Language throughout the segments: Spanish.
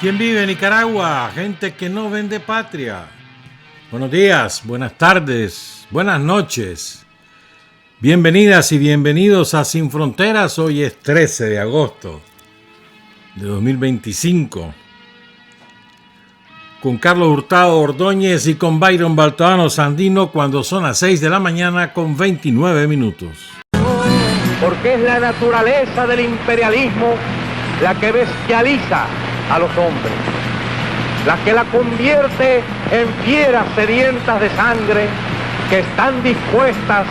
¿Quién vive en Nicaragua? Gente que no vende patria. Buenos días, buenas tardes, buenas noches. Bienvenidas y bienvenidos a Sin Fronteras. Hoy es 13 de agosto de 2025. Con Carlos Hurtado Ordóñez y con Byron Baltoano Sandino cuando son las 6 de la mañana con 29 minutos. Porque es la naturaleza del imperialismo la que bestializa a los hombres, la que la convierte en fieras sedientas de sangre que están dispuestas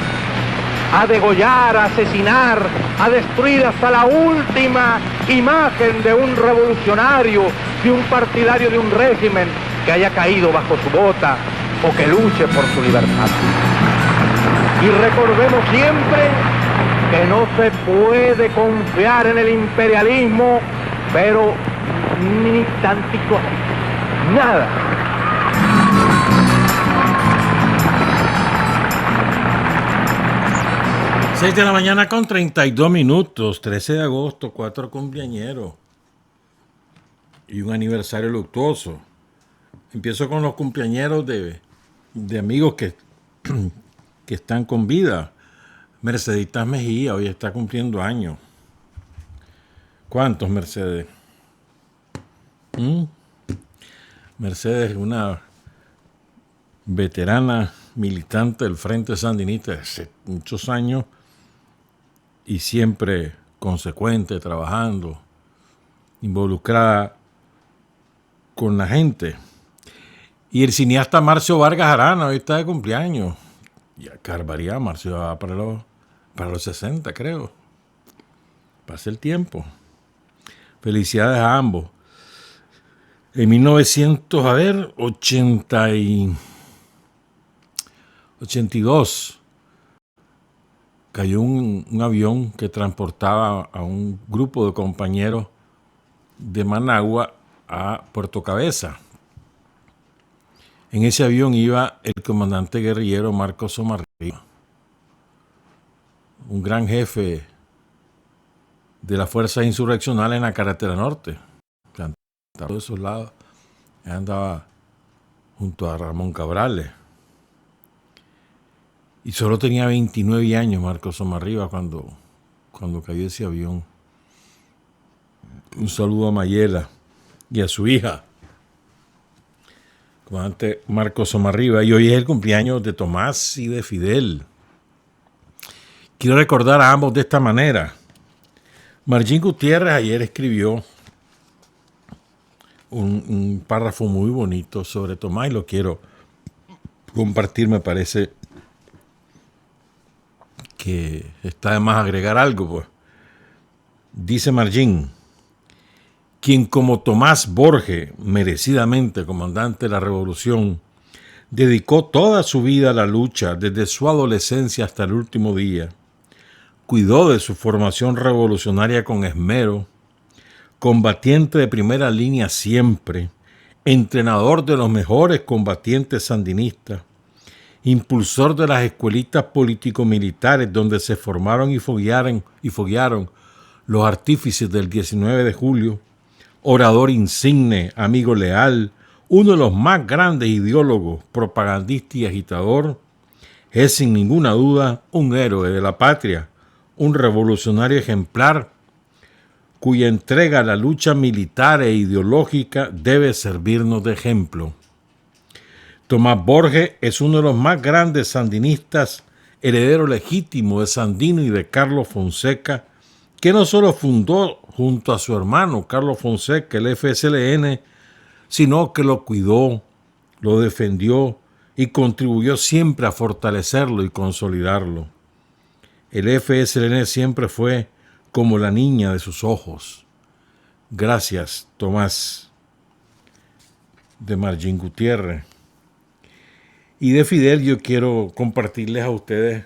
a degollar, a asesinar, a destruir hasta la última imagen de un revolucionario, de un partidario de un régimen que haya caído bajo su bota o que luche por su libertad. Y recordemos siempre que no se puede confiar en el imperialismo, pero ni tantito así, nada. Seis de la mañana con 32 minutos, 13 de agosto, 4 cumpleañeros y un aniversario luctuoso. Empiezo con los cumpleañeros de amigos que están con vida. Merceditas Mejía hoy está cumpliendo años. ¿Cuántos, Mercedes? Mercedes, una veterana militante del Frente Sandinista de hace muchos años y siempre consecuente, trabajando, involucrada con la gente. Y el cineasta Marcio Vargas Arana hoy está de cumpleaños. Ya, qué barbaridad, Marcio va para los 60, creo. Pasa el tiempo. Felicidades a ambos. En 1982 cayó un avión que transportaba a un grupo de compañeros de Managua a Puerto Cabeza. En ese avión iba el comandante guerrillero Marcos Somarriba, un gran jefe de las fuerzas insurreccionales en la carretera norte. De esos lados andaba junto a Ramón Cabrales y solo tenía 29 años Marcos Somarriba cuando cayó ese avión. Un saludo a Mayela y a su hija, comandante Marcos Somarriba, y hoy es el cumpleaños de Tomás y de Fidel. Quiero recordar a ambos de esta manera. Marjín Gutiérrez ayer escribió un párrafo muy bonito sobre Tomás y lo quiero compartir. Me parece que está de más agregar algo, pues. Dice Marjín: quien como Tomás Borges, merecidamente comandante de la Revolución, dedicó toda su vida a la lucha desde su adolescencia hasta el último día, cuidó de su formación revolucionaria con esmero, combatiente de primera línea siempre, entrenador de los mejores combatientes sandinistas, impulsor de las escuelitas político-militares donde se formaron y foguearon los artífices del 19 de julio, orador insigne, amigo leal, uno de los más grandes ideólogos, propagandista y agitador, es sin ninguna duda un héroe de la patria, un revolucionario ejemplar, cuya entrega a la lucha militar e ideológica debe servirnos de ejemplo. Tomás Borges es uno de los más grandes sandinistas, heredero legítimo de Sandino y de Carlos Fonseca, que no solo fundó junto a su hermano Carlos Fonseca el FSLN, sino que lo cuidó, lo defendió y contribuyó siempre a fortalecerlo y consolidarlo. El FSLN siempre fue como la niña de sus ojos. Gracias, Tomás. De Marjín Gutiérrez. Y de Fidel yo quiero compartirles a ustedes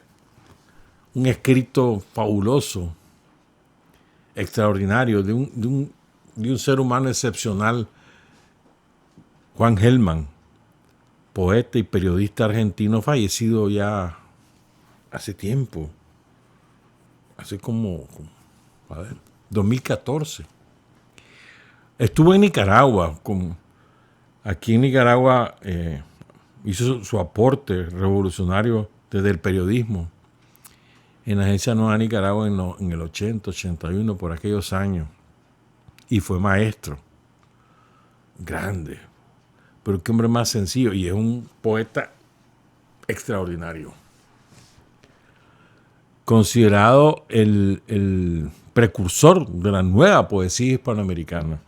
un escrito fabuloso, extraordinario, de un ser humano excepcional, Juan Gelman, poeta y periodista argentino fallecido ya hace tiempo, hace como 2014. Estuvo en Nicaragua. Aquí en Nicaragua hizo su aporte revolucionario desde el periodismo en la Agencia Nueva Nicaragua en el 80, 81, por aquellos años. Y fue maestro. Grande. Pero qué hombre más sencillo. Y es un poeta extraordinario. Considerado el precursor de la nueva poesía hispanoamericana.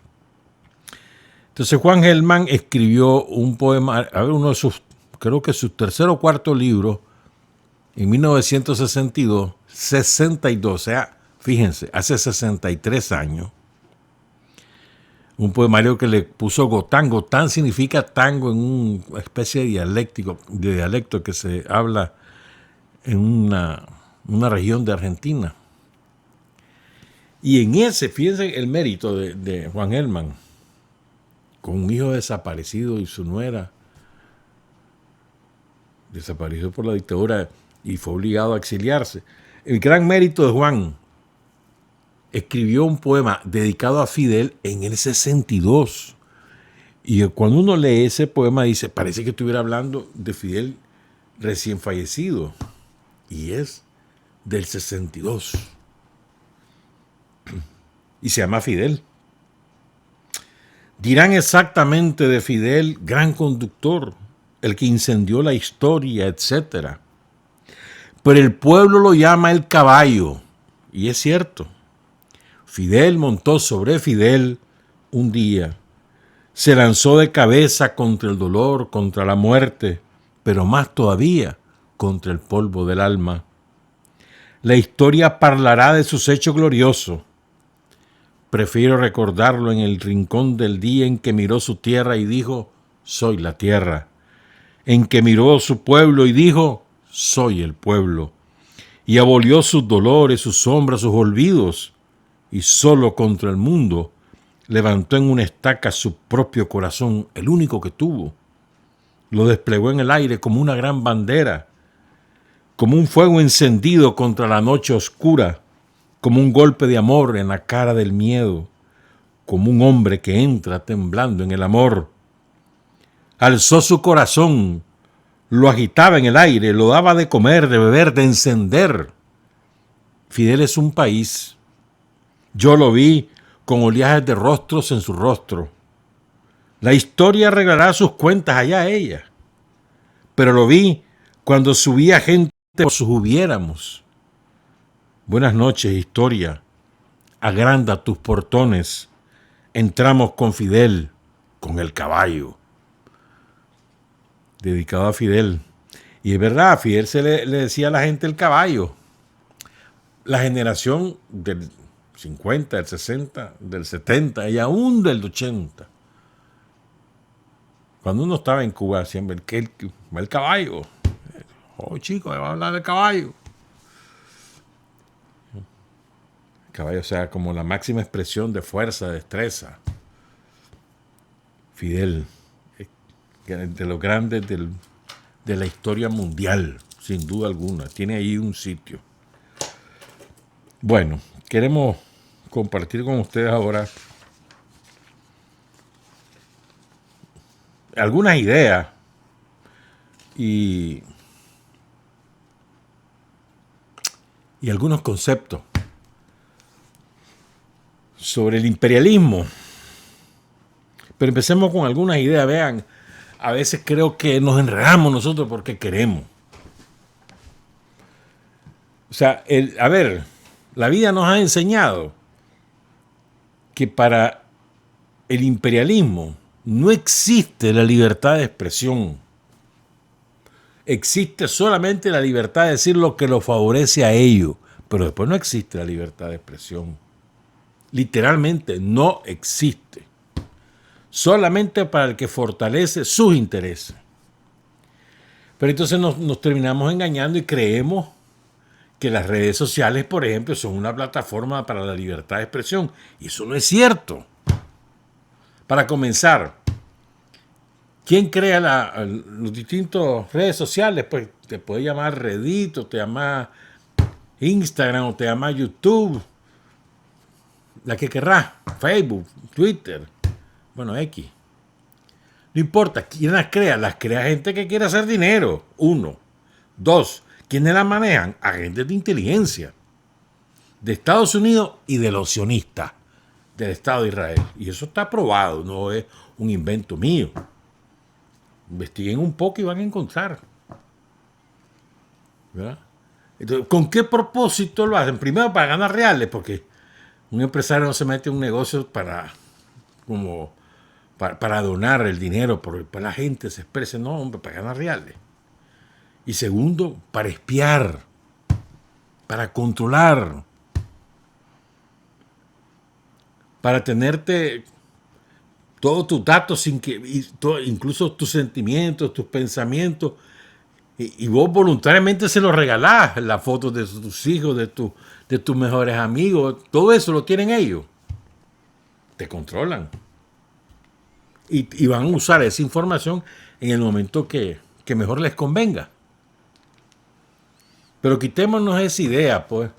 Entonces Juan Gelman escribió un poema, uno de sus, creo que su tercer o cuarto libro, en 1962, 62, o sea, fíjense, hace 63 años, un poemario que le puso Gotán. Gotán significa tango en una especie de dialecto que se habla en una región de Argentina. Y en ese, fíjense el mérito de Juan Gelman, con un hijo desaparecido y su nuera, desapareció por la dictadura y fue obligado a exiliarse. El gran mérito de Juan, escribió un poema dedicado a Fidel en el 62. Y cuando uno lee ese poema dice, parece que estuviera hablando de Fidel recién fallecido. Y es del 62. Y se llama Fidel. Dirán exactamente de Fidel, gran conductor, el que incendió la historia, etc. Pero el pueblo lo llama el caballo. Y es cierto. Fidel montó sobre Fidel un día. Se lanzó de cabeza contra el dolor, contra la muerte, pero más todavía contra el polvo del alma. La historia hablará de sus hechos gloriosos. Prefiero recordarlo en el rincón del día en que miró su tierra y dijo, soy la tierra. En que miró su pueblo y dijo, soy el pueblo. Y abolió sus dolores, sus sombras, sus olvidos. Y solo contra el mundo levantó en una estaca su propio corazón, el único que tuvo. Lo desplegó en el aire como una gran bandera, como un fuego encendido contra la noche oscura, como un golpe de amor en la cara del miedo, como un hombre que entra temblando en el amor. Alzó su corazón, lo agitaba en el aire, lo daba de comer, de beber, de encender. Fidel es un país. Yo lo vi con oleajes de rostros en su rostro. La historia arreglará sus cuentas allá a ella. Pero lo vi cuando subía gente por sus hubiéramos. Buenas noches, historia. Agranda tus portones. Entramos con Fidel, con el caballo. Dedicado a Fidel. Y es verdad, a Fidel le decía a la gente el caballo. La generación del 50, del 60, del 70 y aún del 80. Cuando uno estaba en Cuba, siempre el caballo. Oh, chico, va a hablar del caballo. El caballo, o sea, como la máxima expresión de fuerza, de destreza. Fidel, de los grandes de la historia mundial, sin duda alguna. Tiene ahí un sitio. Bueno, queremos compartir con ustedes ahora algunas ideas y algunos conceptos sobre el imperialismo. Pero empecemos con algunas ideas. Vean, a veces creo que nos enredamos nosotros porque queremos. O sea, la vida nos ha enseñado que para el imperialismo no existe la libertad de expresión. Existe solamente la libertad de decir lo que lo favorece a ellos, pero después no existe la libertad de expresión. Literalmente no existe. Solamente para el que fortalece sus intereses. Pero entonces nos terminamos engañando y creemos que las redes sociales, por ejemplo, son una plataforma para la libertad de expresión. Y eso no es cierto. Para comenzar, ¿quién crea los distintos redes sociales? Pues te puede llamar Reddit, o te llama Instagram, o te llama YouTube, la que querrás, Facebook, Twitter. bueno, X. No importa, ¿quién las crea? Las crea gente que quiere hacer dinero, 1. 2, ¿quiénes las manejan? Agentes de inteligencia de Estados Unidos y de los sionistas del Estado de Israel. Y eso está probado, no es un invento mío. Investiguen un poco y van a encontrar. ¿Verdad? Entonces, ¿con qué propósito lo hacen? Primero, para ganar reales, porque un empresario no se mete en un negocio para donar el dinero, para la gente se exprese, no, hombre, para ganar reales. Y segundo, para espiar, para controlar, para tenerte todos tus datos, incluso tus sentimientos, tus pensamientos, y vos voluntariamente se los regalás, las fotos de tus hijos, de tus mejores amigos, todo eso lo tienen ellos. Te controlan. Y van a usar esa información en el momento que mejor les convenga. Pero quitémonos esa idea, pues,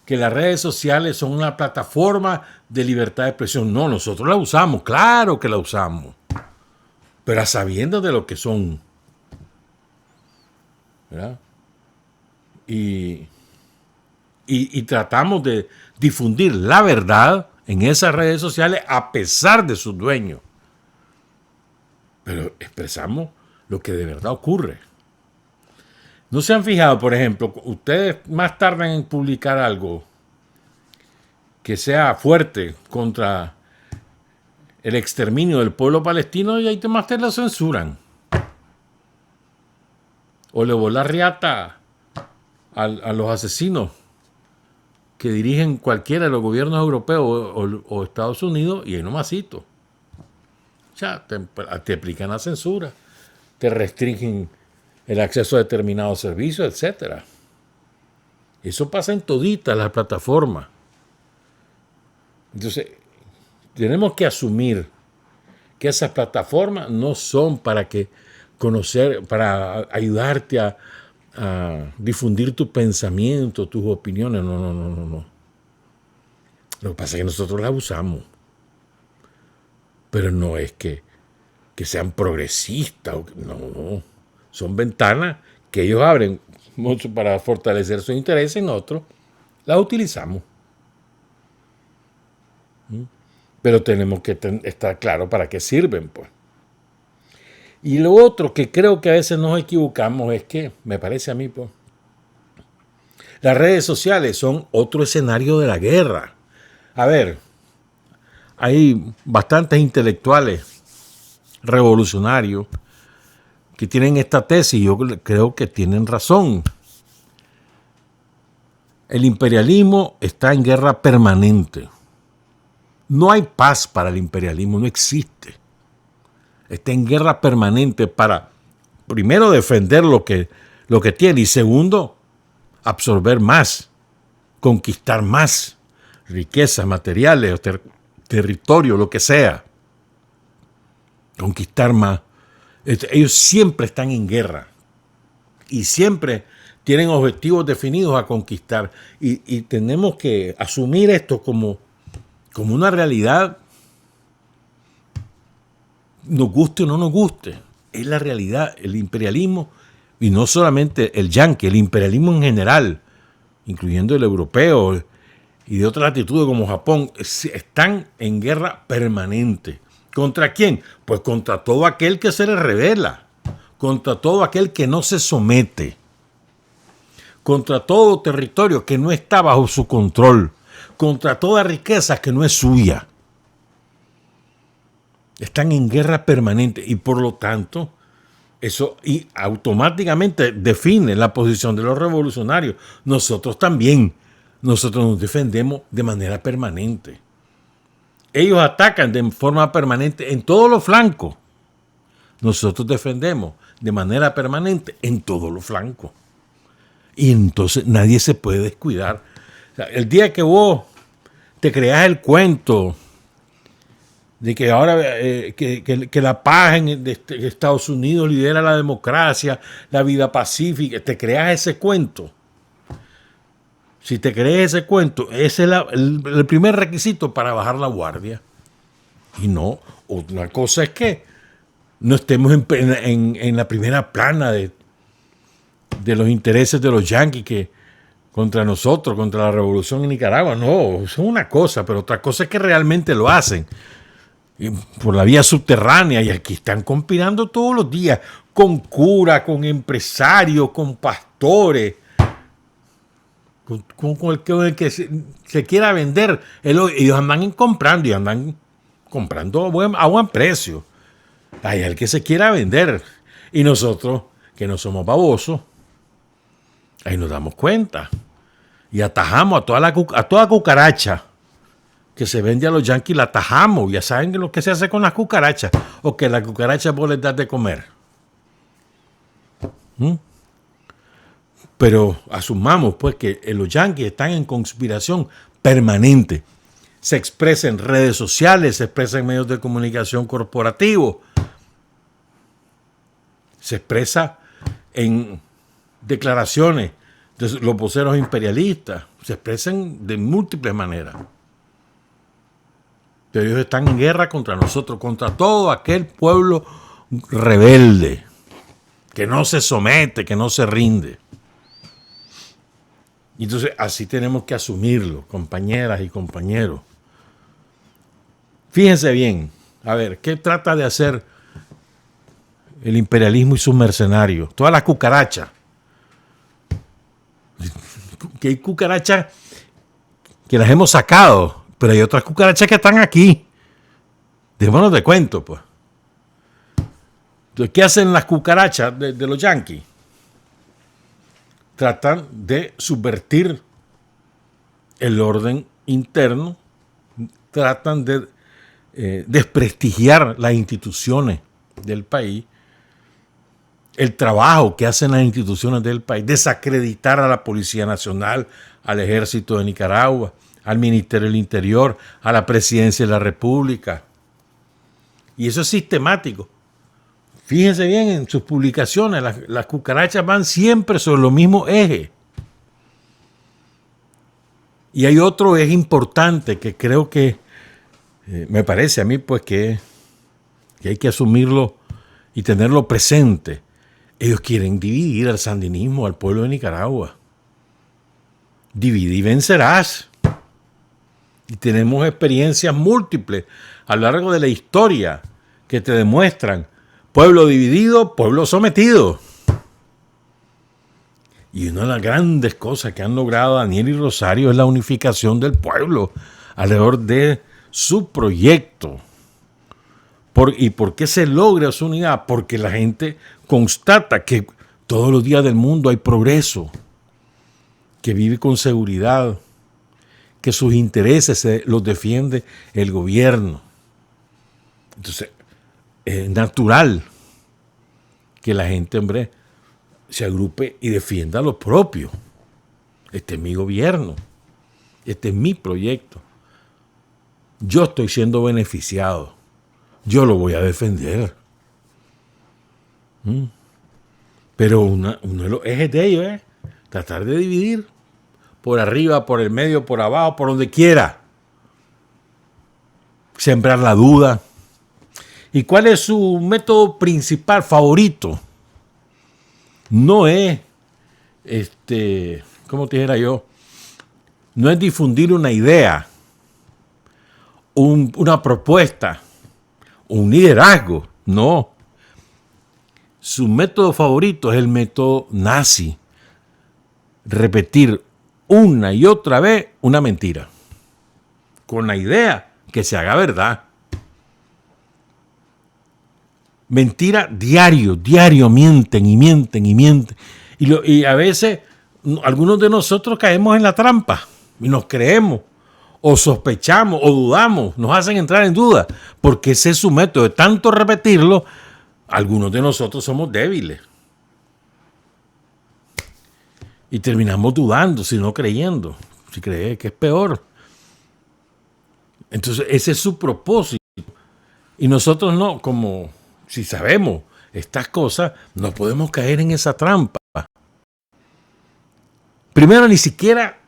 que las redes sociales son una plataforma de libertad de expresión. No, nosotros la usamos, claro que la usamos, pero a sabiendas de lo que son. ¿Verdad? Y tratamos de difundir la verdad en esas redes sociales a pesar de sus dueños. Pero expresamos lo que de verdad ocurre. ¿No se han fijado, por ejemplo, ustedes más tardan en publicar algo que sea fuerte contra el exterminio del pueblo palestino y ahí más te lo censuran? O le volá riata a los asesinos que dirigen cualquiera de los gobiernos europeos o Estados Unidos y ahí nomasito. Ya te aplican la censura, te restringen el acceso a determinados servicios, etc. Eso pasa en toditas las plataformas. Entonces, tenemos que asumir que esas plataformas no son para ayudarte a difundir tu pensamiento, tus opiniones. No. Lo que pasa es que nosotros las usamos. Pero no es que sean progresistas. No. Son ventanas que ellos abren mucho para fortalecer sus intereses y nosotros las utilizamos. Pero tenemos que estar claros para qué sirven, pues. Y lo otro que creo que a veces nos equivocamos es que, me parece a mí, pues, las redes sociales son otro escenario de la guerra. A ver, hay bastantes intelectuales revolucionarios que tienen esta tesis y yo creo que tienen razón. El imperialismo está en guerra permanente. No hay paz para el imperialismo, no existe. Está en guerra permanente para, primero, defender lo que tiene y segundo, absorber más, conquistar más riquezas materiales, territorio, lo que sea. Conquistar más. Ellos siempre están en guerra y siempre tienen objetivos definidos a conquistar y tenemos que asumir esto como una realidad, nos guste o no nos guste. Es la realidad. El imperialismo, y no solamente el yanqui, el imperialismo en general, incluyendo el europeo y de otras latitudes como Japón, están en guerra permanente. ¿Contra quién? Pues contra todo aquel que se le revela, contra todo aquel que no se somete, contra todo territorio que no está bajo su control, contra toda riqueza que no es suya. Están en guerra permanente y por lo tanto eso automáticamente define la posición de los revolucionarios. Nosotros también, nosotros nos defendemos de manera permanente. Ellos atacan de forma permanente en todos los flancos. Nosotros defendemos de manera permanente en todos los flancos. Y entonces nadie se puede descuidar. O sea, el día que vos te creas el cuento de que ahora que la paz en Estados Unidos lidera la democracia, la vida pacífica, te creas ese cuento. Si te crees ese cuento, ese es el primer requisito para bajar la guardia. Y no, otra cosa es que no estemos en la primera plana de los intereses de los yanquis que contra nosotros, contra la revolución en Nicaragua. No, eso es una cosa, pero otra cosa es que realmente lo hacen por la vía subterránea, y aquí están conspirando todos los días con curas, con empresarios, con pastores, con el que se quiera vender. Ellos andan comprando y andan comprando a buen precio. Hay el que se quiera vender. Y nosotros, que no somos babosos, ahí nos damos cuenta. Y atajamos a toda cucaracha que se vende a los yanquis, la atajamos. Ya saben lo que se hace con las cucarachas. O que las cucarachas vos les das de comer. Pero asumamos pues que los yanquis están en conspiración permanente. Se expresa en redes sociales, se expresa en medios de comunicación corporativos, se expresa en declaraciones de los voceros imperialistas, se expresan de múltiples maneras. Pero ellos están en guerra contra nosotros, contra todo aquel pueblo rebelde, que no se somete, que no se rinde. Y entonces así tenemos que asumirlo, compañeras y compañeros. Fíjense bien, a ver, ¿qué trata de hacer el imperialismo y sus mercenarios? Todas las cucarachas. Que hay cucarachas que las hemos sacado, pero hay otras cucarachas que están aquí. Démonos de cuento, pues. Entonces, ¿qué hacen las cucarachas de los yanquis? Tratan de subvertir el orden interno, tratan de desprestigiar las instituciones del país, el trabajo que hacen las instituciones del país, desacreditar a la Policía Nacional, al Ejército de Nicaragua, al Ministerio del Interior, a la Presidencia de la República. Y eso es sistemático. Fíjense bien en sus publicaciones, las cucarachas van siempre sobre los mismos ejes. Y hay otro eje importante que creo que me parece a mí pues que hay que asumirlo y tenerlo presente. Ellos quieren dividir al sandinismo, al pueblo de Nicaragua. Divide y vencerás. Y tenemos experiencias múltiples a lo largo de la historia que te demuestran pueblo dividido, pueblo sometido. Y una de las grandes cosas que han logrado Daniel y Rosario es la unificación del pueblo alrededor de su proyecto. ¿Y por qué se logra su unidad? Porque la gente constata que todos los días del mundo hay progreso, que vive con seguridad, que sus intereses los defiende el gobierno. Entonces, es natural que la gente, hombre, se agrupe y defienda lo propio. Este es mi gobierno, este es mi proyecto. Yo estoy siendo beneficiado, yo lo voy a defender. Pero uno de los ejes de ellos es tratar de dividir por arriba, por el medio, por abajo, por donde quiera. Sembrar la duda. ¿Y cuál es su método principal, favorito? No es, ¿cómo te dijera yo? No es difundir una idea, una propuesta, un liderazgo. No. Su método favorito es el método nazi. Repetir una y otra vez una mentira, con la idea que se haga verdad. Mentira diario, mienten y mienten y mienten. Y a veces algunos de nosotros caemos en la trampa y nos creemos, o sospechamos, o dudamos, nos hacen entrar en duda, porque ese es su método. De tanto repetirlo, algunos de nosotros somos débiles. Y terminamos dudando, si no creyendo, si cree que es peor. Entonces, ese es su propósito. Y nosotros no, como si sabemos estas cosas, no podemos caer en esa trampa. Primero, ni siquiera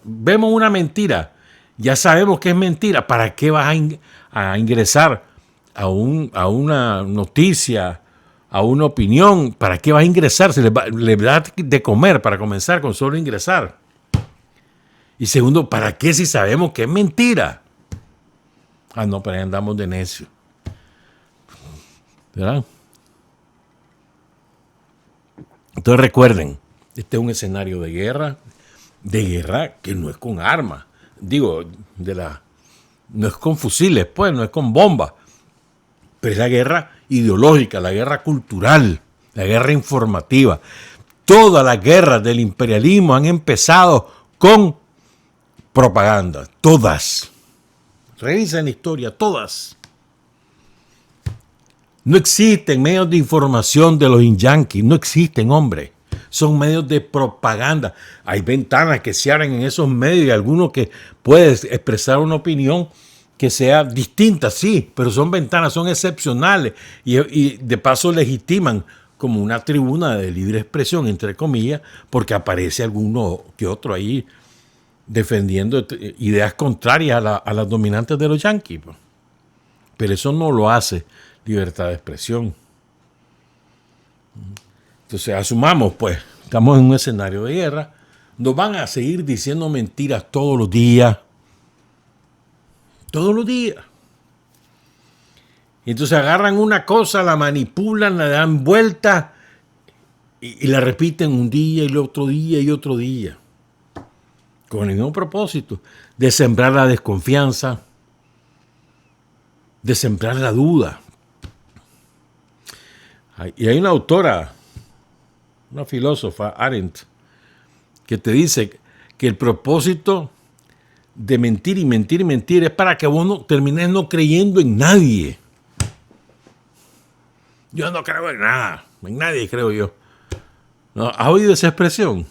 vemos una mentira. Ya sabemos que es mentira. ¿Para qué vas a ingresar a una noticia, a una opinión, ¿para qué va a ingresar? Se le da de comer para comenzar con solo ingresar. Y segundo, ¿para qué si sabemos que es mentira? Ah, no, pero ahí andamos de necio. ¿Verdad? Entonces recuerden, este es un escenario de guerra que no es con armas. Digo, no es con fusiles, pues, no es con bombas. Pero es la guerra ideológica, la guerra cultural, la guerra informativa. Todas las guerras del imperialismo han empezado con propaganda. Todas. Revisen la historia, todas. No existen medios de información de los yanquis. No existen, hombre. Son medios de propaganda. Hay ventanas que se abren en esos medios y alguno que puede expresar una opinión que sea distinta, sí, pero son ventanas, son excepcionales y de paso legitiman como una tribuna de libre expresión, entre comillas, porque aparece alguno que otro ahí defendiendo ideas contrarias a las dominantes de los yanquis. Pero eso no lo hace libertad de expresión. Entonces, asumamos, pues, estamos en un escenario de guerra, nos van a seguir diciendo mentiras todos los días. Todos los días. Entonces agarran una cosa, la manipulan, la dan vuelta y la repiten un día y el otro día y otro día. Con el mismo propósito de sembrar la desconfianza, de sembrar la duda. Y hay una autora, una filósofa, Arendt, que te dice que el propósito de mentir y mentir y mentir es para que vos no termines no creyendo en nadie. Yo no creo en nada, en nadie creo yo. ¿No? ¿Has oído esa expresión?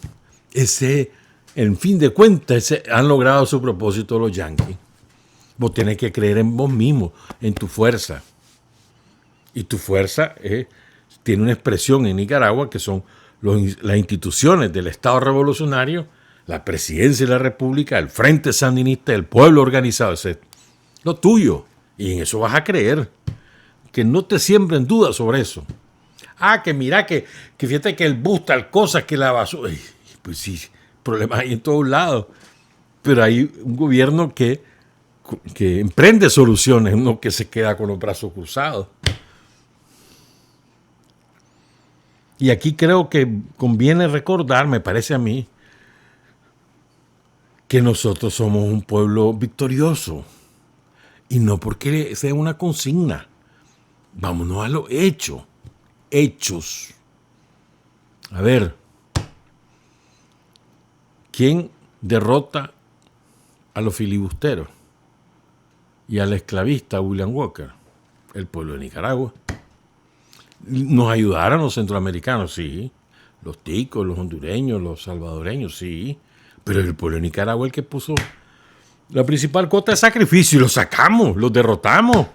En fin de cuentas, han logrado su propósito los yanquis. Vos tenés que creer en vos mismo, en tu fuerza. Y tu fuerza tiene una expresión en Nicaragua que son las instituciones del Estado revolucionario, la presidencia de la República, el Frente Sandinista, el pueblo organizado, etc. Lo tuyo. Y en eso vas a creer. Que no te siembren dudas sobre eso. Ah, que mira, que fíjate que el bus, tal cosa, que la basura. Pues sí, problemas hay en todos lados. Pero hay un gobierno que emprende soluciones, no que se queda con los brazos cruzados. Y aquí creo que conviene recordar, me parece a mí, que nosotros somos un pueblo victorioso. Y no porque sea una consigna. Vámonos a los hechos. Hechos. A ver. ¿Quién derrota a los filibusteros y al esclavista William Walker? El pueblo de Nicaragua. Nos ayudaron los centroamericanos, sí. Los ticos, los hondureños, los salvadoreños, sí. Pero el pueblo de Nicaragua el que puso la principal cuota de sacrificio y lo sacamos, los derrotamos.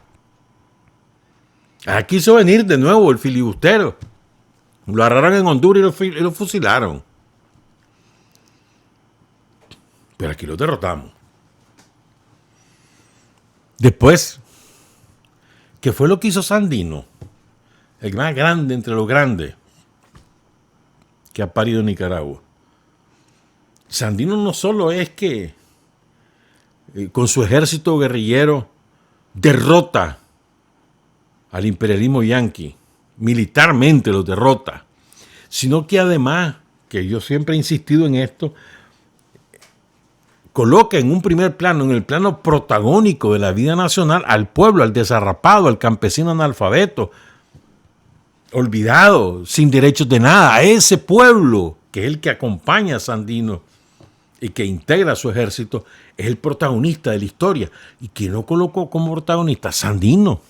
Aquí quiso venir de nuevo el filibustero. Lo agarraron en Honduras y lo fusilaron. Pero aquí lo derrotamos. Después, ¿qué fue lo que hizo Sandino? El más grande entre los grandes que ha parido Nicaragua. Sandino no solo es que con su ejército guerrillero derrota al imperialismo yanqui, militarmente los derrota, sino que además, que yo siempre he insistido en esto, coloca en un primer plano, en el plano protagónico de la vida nacional, al pueblo, al desarrapado, al campesino analfabeto, olvidado, sin derechos de nada, a ese pueblo que es el que acompaña a Sandino y que integra su ejército, es el protagonista de la historia. ¿Y quién lo colocó como protagonista? Sandino.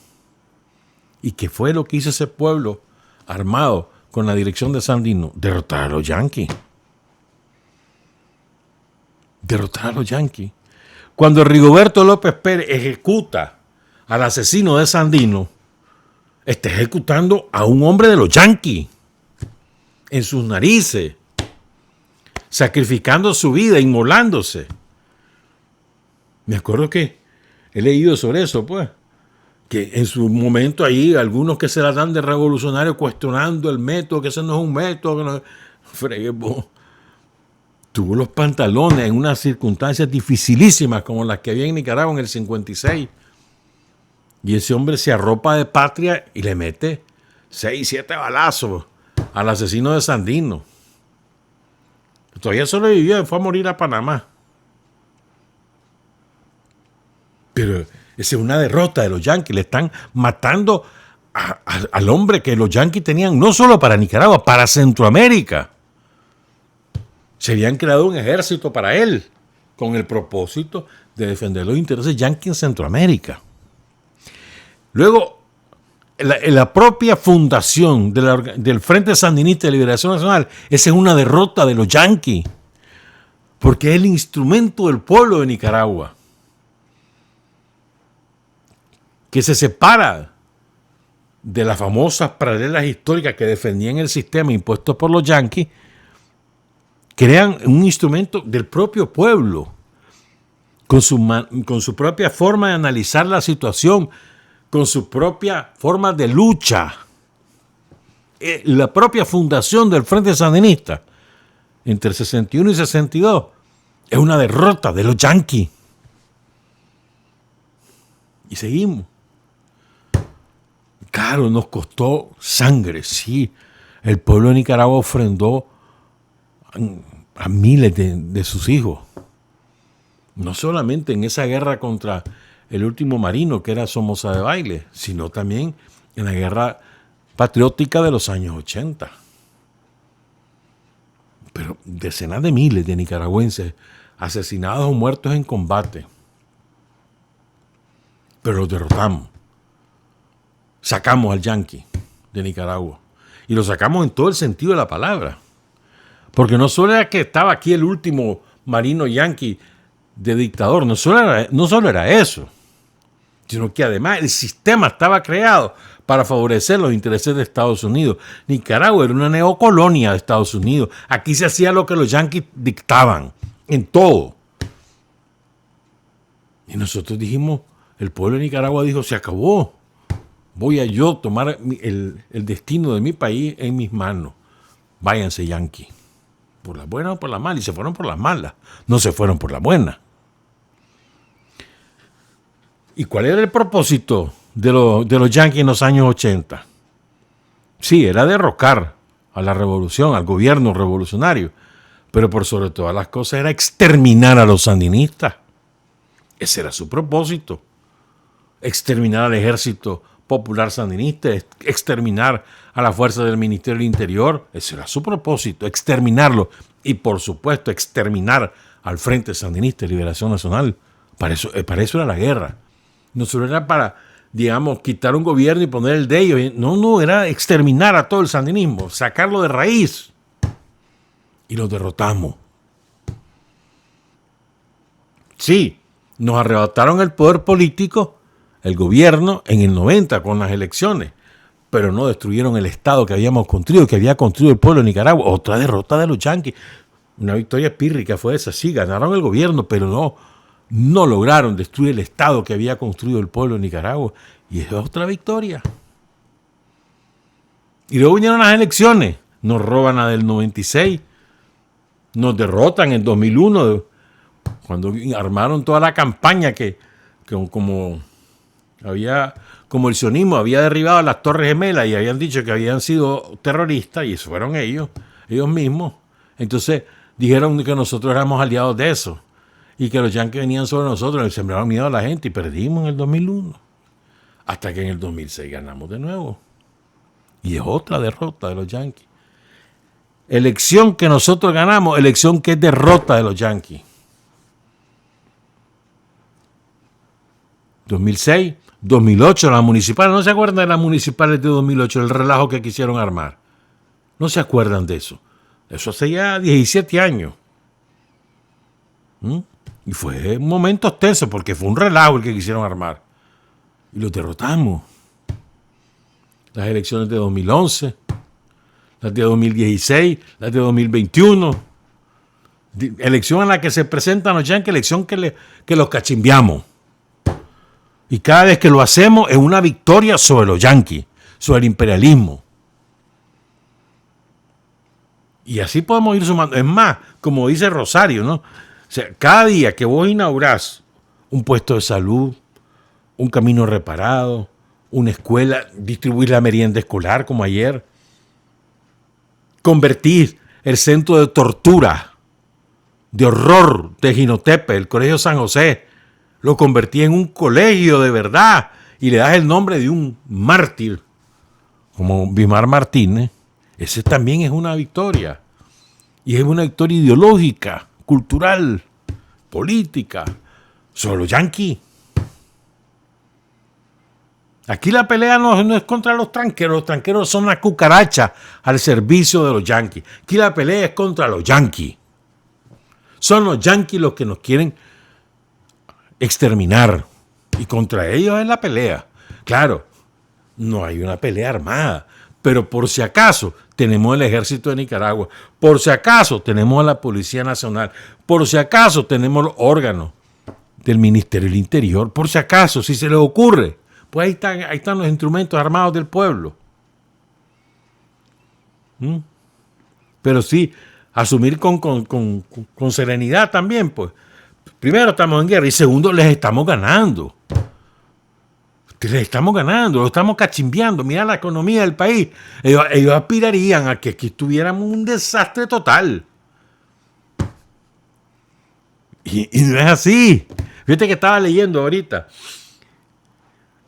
¿Y qué fue lo que hizo ese pueblo armado con la dirección de Sandino? Derrotar a los yanquis. Derrotar a los yanquis. Cuando Rigoberto López Pérez ejecuta al asesino de Sandino, está ejecutando a un hombre de los yanquis en sus narices, sacrificando su vida, inmolándose. Me acuerdo que he leído sobre eso, pues. que en su momento ahí algunos que se la dan de revolucionario cuestionando el método, que ese no es un método, que no, fregue, tuvo los pantalones en unas circunstancias dificilísimas como las que había en Nicaragua en el 56. Y ese hombre se arropa de patria y le mete 6, 7 balazos al asesino de Sandino. Todavía sobrevivió y fue a morir a Panamá. Pero esa es una derrota de los yanquis. Le están matando al hombre que los yanquis tenían no solo para Nicaragua, para Centroamérica. Se habían creado un ejército para él con el propósito de defender los intereses yanquis en Centroamérica. Luego, la propia fundación del Frente Sandinista de Liberación Nacional, esa es una derrota de los yanquis, porque es el instrumento del pueblo de Nicaragua, que se separa de las famosas paralelas históricas que defendían el sistema impuesto por los yanquis, crean un instrumento del propio pueblo, con su propia forma de analizar la situación, con su propia forma de lucha. La propia fundación del Frente Sandinista, entre 61 y 62, es una derrota de los yanquis. Y seguimos. Claro, nos costó sangre, sí. El pueblo de Nicaragua ofrendó a miles de sus hijos. No solamente en esa guerra contra el último marino, que era Somoza de Baile, sino también en la guerra patriótica de los años 80. Pero decenas de miles de nicaragüenses asesinados o muertos en combate. Pero los derrotamos. Sacamos al yanqui de Nicaragua. Y lo sacamos en todo el sentido de la palabra. Porque no solo era que estaba aquí el último marino yanqui de dictador, no solo era eso, sino que además el sistema estaba creado para favorecer los intereses de Estados Unidos. Nicaragua era una neocolonia de Estados Unidos. Aquí se hacía lo que los yanquis dictaban, en todo. Y nosotros dijimos, el pueblo de Nicaragua dijo, se acabó. Voy a yo tomar el destino de mi país en mis manos. Váyanse, yanquis. Por la buena o por la mala. Y se fueron por las malas. No se fueron por la buena. ¿Y cuál era el propósito de los yanquis en los años 80? Sí, era derrocar a la revolución, al gobierno revolucionario. Pero por sobre todas las cosas era exterminar a los sandinistas. Ese era su propósito. Exterminar al ejército popular sandinista, exterminar a la fuerza del Ministerio del Interior. Ese era su propósito, exterminarlo. Y por supuesto, exterminar al Frente Sandinista de Liberación Nacional. Para eso era la guerra. No solo era para, digamos, quitar un gobierno y poner el de ellos. No, era exterminar a todo el sandinismo, sacarlo de raíz. Y lo derrotamos. Sí, nos arrebataron el poder político, el gobierno, en el 90 con las elecciones, pero no destruyeron el Estado que habíamos construido, que había construido el pueblo de Nicaragua. Otra derrota de los yanquis. Una victoria pírrica fue esa. Sí, ganaron el gobierno, pero no lograron destruir el Estado que había construido el pueblo de Nicaragua. Y esa es otra victoria. Y luego vinieron las elecciones. Nos roban la del 96. Nos derrotan en 2001, cuando armaron toda la campaña que como el sionismo había derribado las Torres Gemelas y habían dicho que habían sido terroristas, y eso fueron ellos mismos. Entonces dijeron que nosotros éramos aliados de eso y que los yanquis venían sobre nosotros, les sembraron miedo a la gente y perdimos en el 2001. Hasta que en el 2006 ganamos de nuevo. Y es otra derrota de los yanquis. Elección que nosotros ganamos, elección que es derrota de los yanquis. 2006, 2008, las municipales. ¿No se acuerdan de las municipales de 2008? El relajo que quisieron armar. ¿No se acuerdan de eso? Eso hace ya 17 años. Y fue un momento tenso porque fue un relajo el que quisieron armar. Y los derrotamos. Las elecciones de 2011, las de 2016, las de 2021. Elección en la que se presentan los yanquis, elección que los cachimbiamos. Y cada vez que lo hacemos es una victoria sobre los yanquis, sobre el imperialismo. Y así podemos ir sumando. Es más, como dice Rosario, ¿no? O sea, cada día que vos inaugurás un puesto de salud, un camino reparado, una escuela, distribuir la merienda escolar como ayer, convertir el centro de tortura, de horror de Jinotepe, el Colegio San José, lo convertí en un colegio de verdad y le das el nombre de un mártir como Bismarck Martínez. Ese también es una victoria. Y es una victoria ideológica, cultural, política, sobre los yanquis. Aquí la pelea no es contra los tranqueros son una cucaracha al servicio de los yanquis. Aquí la pelea es contra los yanquis. Son los yanquis los que nos quieren exterminar y contra ellos es la pelea. Claro, no hay una pelea armada, pero por si acaso tenemos el ejército de Nicaragua, por si acaso tenemos a la Policía Nacional, por si acaso tenemos los órganos del Ministerio del Interior, por si acaso, si se les ocurre. Pues ahí están los instrumentos armados del pueblo. Pero sí, asumir con serenidad también, pues. Primero, estamos en guerra y segundo, les estamos ganando. Les estamos ganando, lo estamos cachimbeando. Mira la economía del país. Ellos aspirarían a que aquí tuviéramos un desastre total. Y no es así. Fíjate que estaba leyendo ahorita.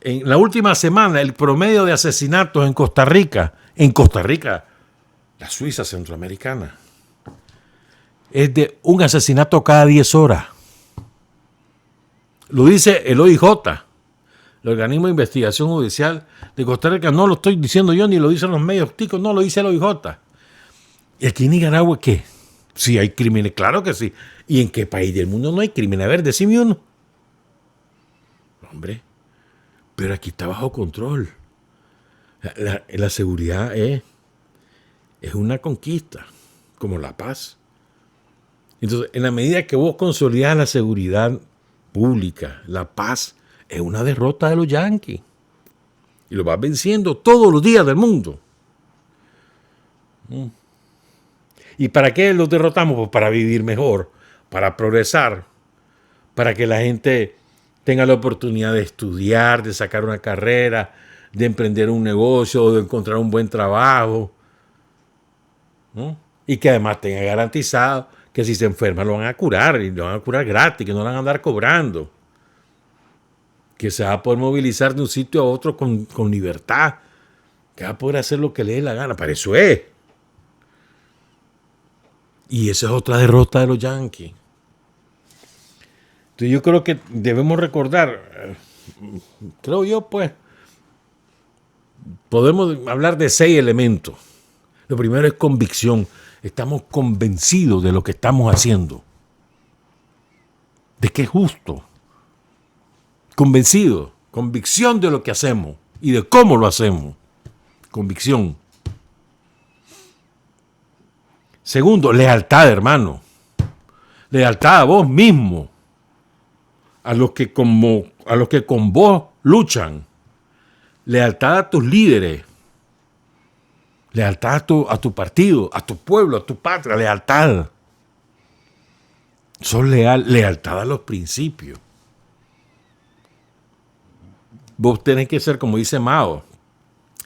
En la última semana, el promedio de asesinatos en Costa Rica, la Suiza centroamericana, es de un asesinato cada 10 horas. Lo dice el OIJ, el Organismo de Investigación Judicial de Costa Rica. No lo estoy diciendo yo, ni lo dicen los medios ticos, no lo dice el OIJ. ¿Y aquí en Nicaragua qué? Sí hay crímenes, claro que sí. ¿Y en qué país del mundo no hay crímenes? A ver, decime uno. Hombre, pero aquí está bajo control. La seguridad es una conquista, como la paz. Entonces, en la medida que vos consolidás la seguridad pública, la paz, es una derrota de los yanquis. Y lo vas venciendo todos los días del mundo. ¿Y para qué los derrotamos? Pues para vivir mejor, para progresar, para que la gente tenga la oportunidad de estudiar, de sacar una carrera, de emprender un negocio, de encontrar un buen trabajo, ¿no? Y que además tenga garantizado que si se enferma lo van a curar, y lo van a curar gratis, que no lo van a andar cobrando, que se va a poder movilizar de un sitio a otro con libertad, que va a poder hacer lo que le dé la gana. Para eso es. Y esa es otra derrota de los yanquis. Entonces yo creo que debemos recordar, creo yo, pues, podemos hablar de 6 elementos. Lo primero es convicción. Estamos convencidos de lo que estamos haciendo, de que es justo. Convencidos, convicción de lo que hacemos y de cómo lo hacemos. Convicción. Segundo, lealtad, hermano. Lealtad a vos mismo. A los que con vos luchan. Lealtad a tus líderes. Lealtad a tu partido, a tu pueblo, a tu patria. Lealtad. Sos lealtad a los principios. Vos tenés que ser, como dice Mao,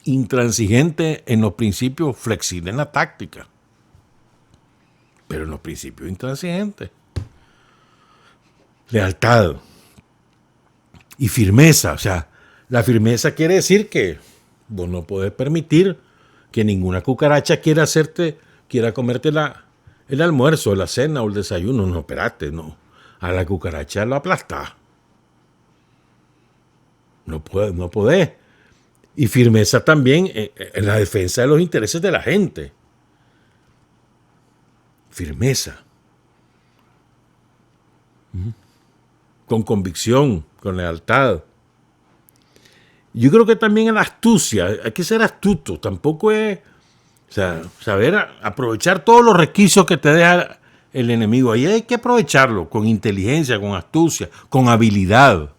intransigente en los principios, flexible en la táctica. Pero en los principios intransigentes. Lealtad. Y firmeza. O sea, la firmeza quiere decir que vos no podés permitir que ninguna cucaracha quiera comerte el almuerzo, la cena o el desayuno. No, espérate, no. A la cucaracha lo aplastás. No podés. Y firmeza también en la defensa de los intereses de la gente. Firmeza. Con convicción, con lealtad. Yo creo que también en la astucia, hay que ser astuto, tampoco es, o sea, saber aprovechar todos los requisitos que te deja el enemigo. Ahí hay que aprovecharlo con inteligencia, con astucia, con habilidad.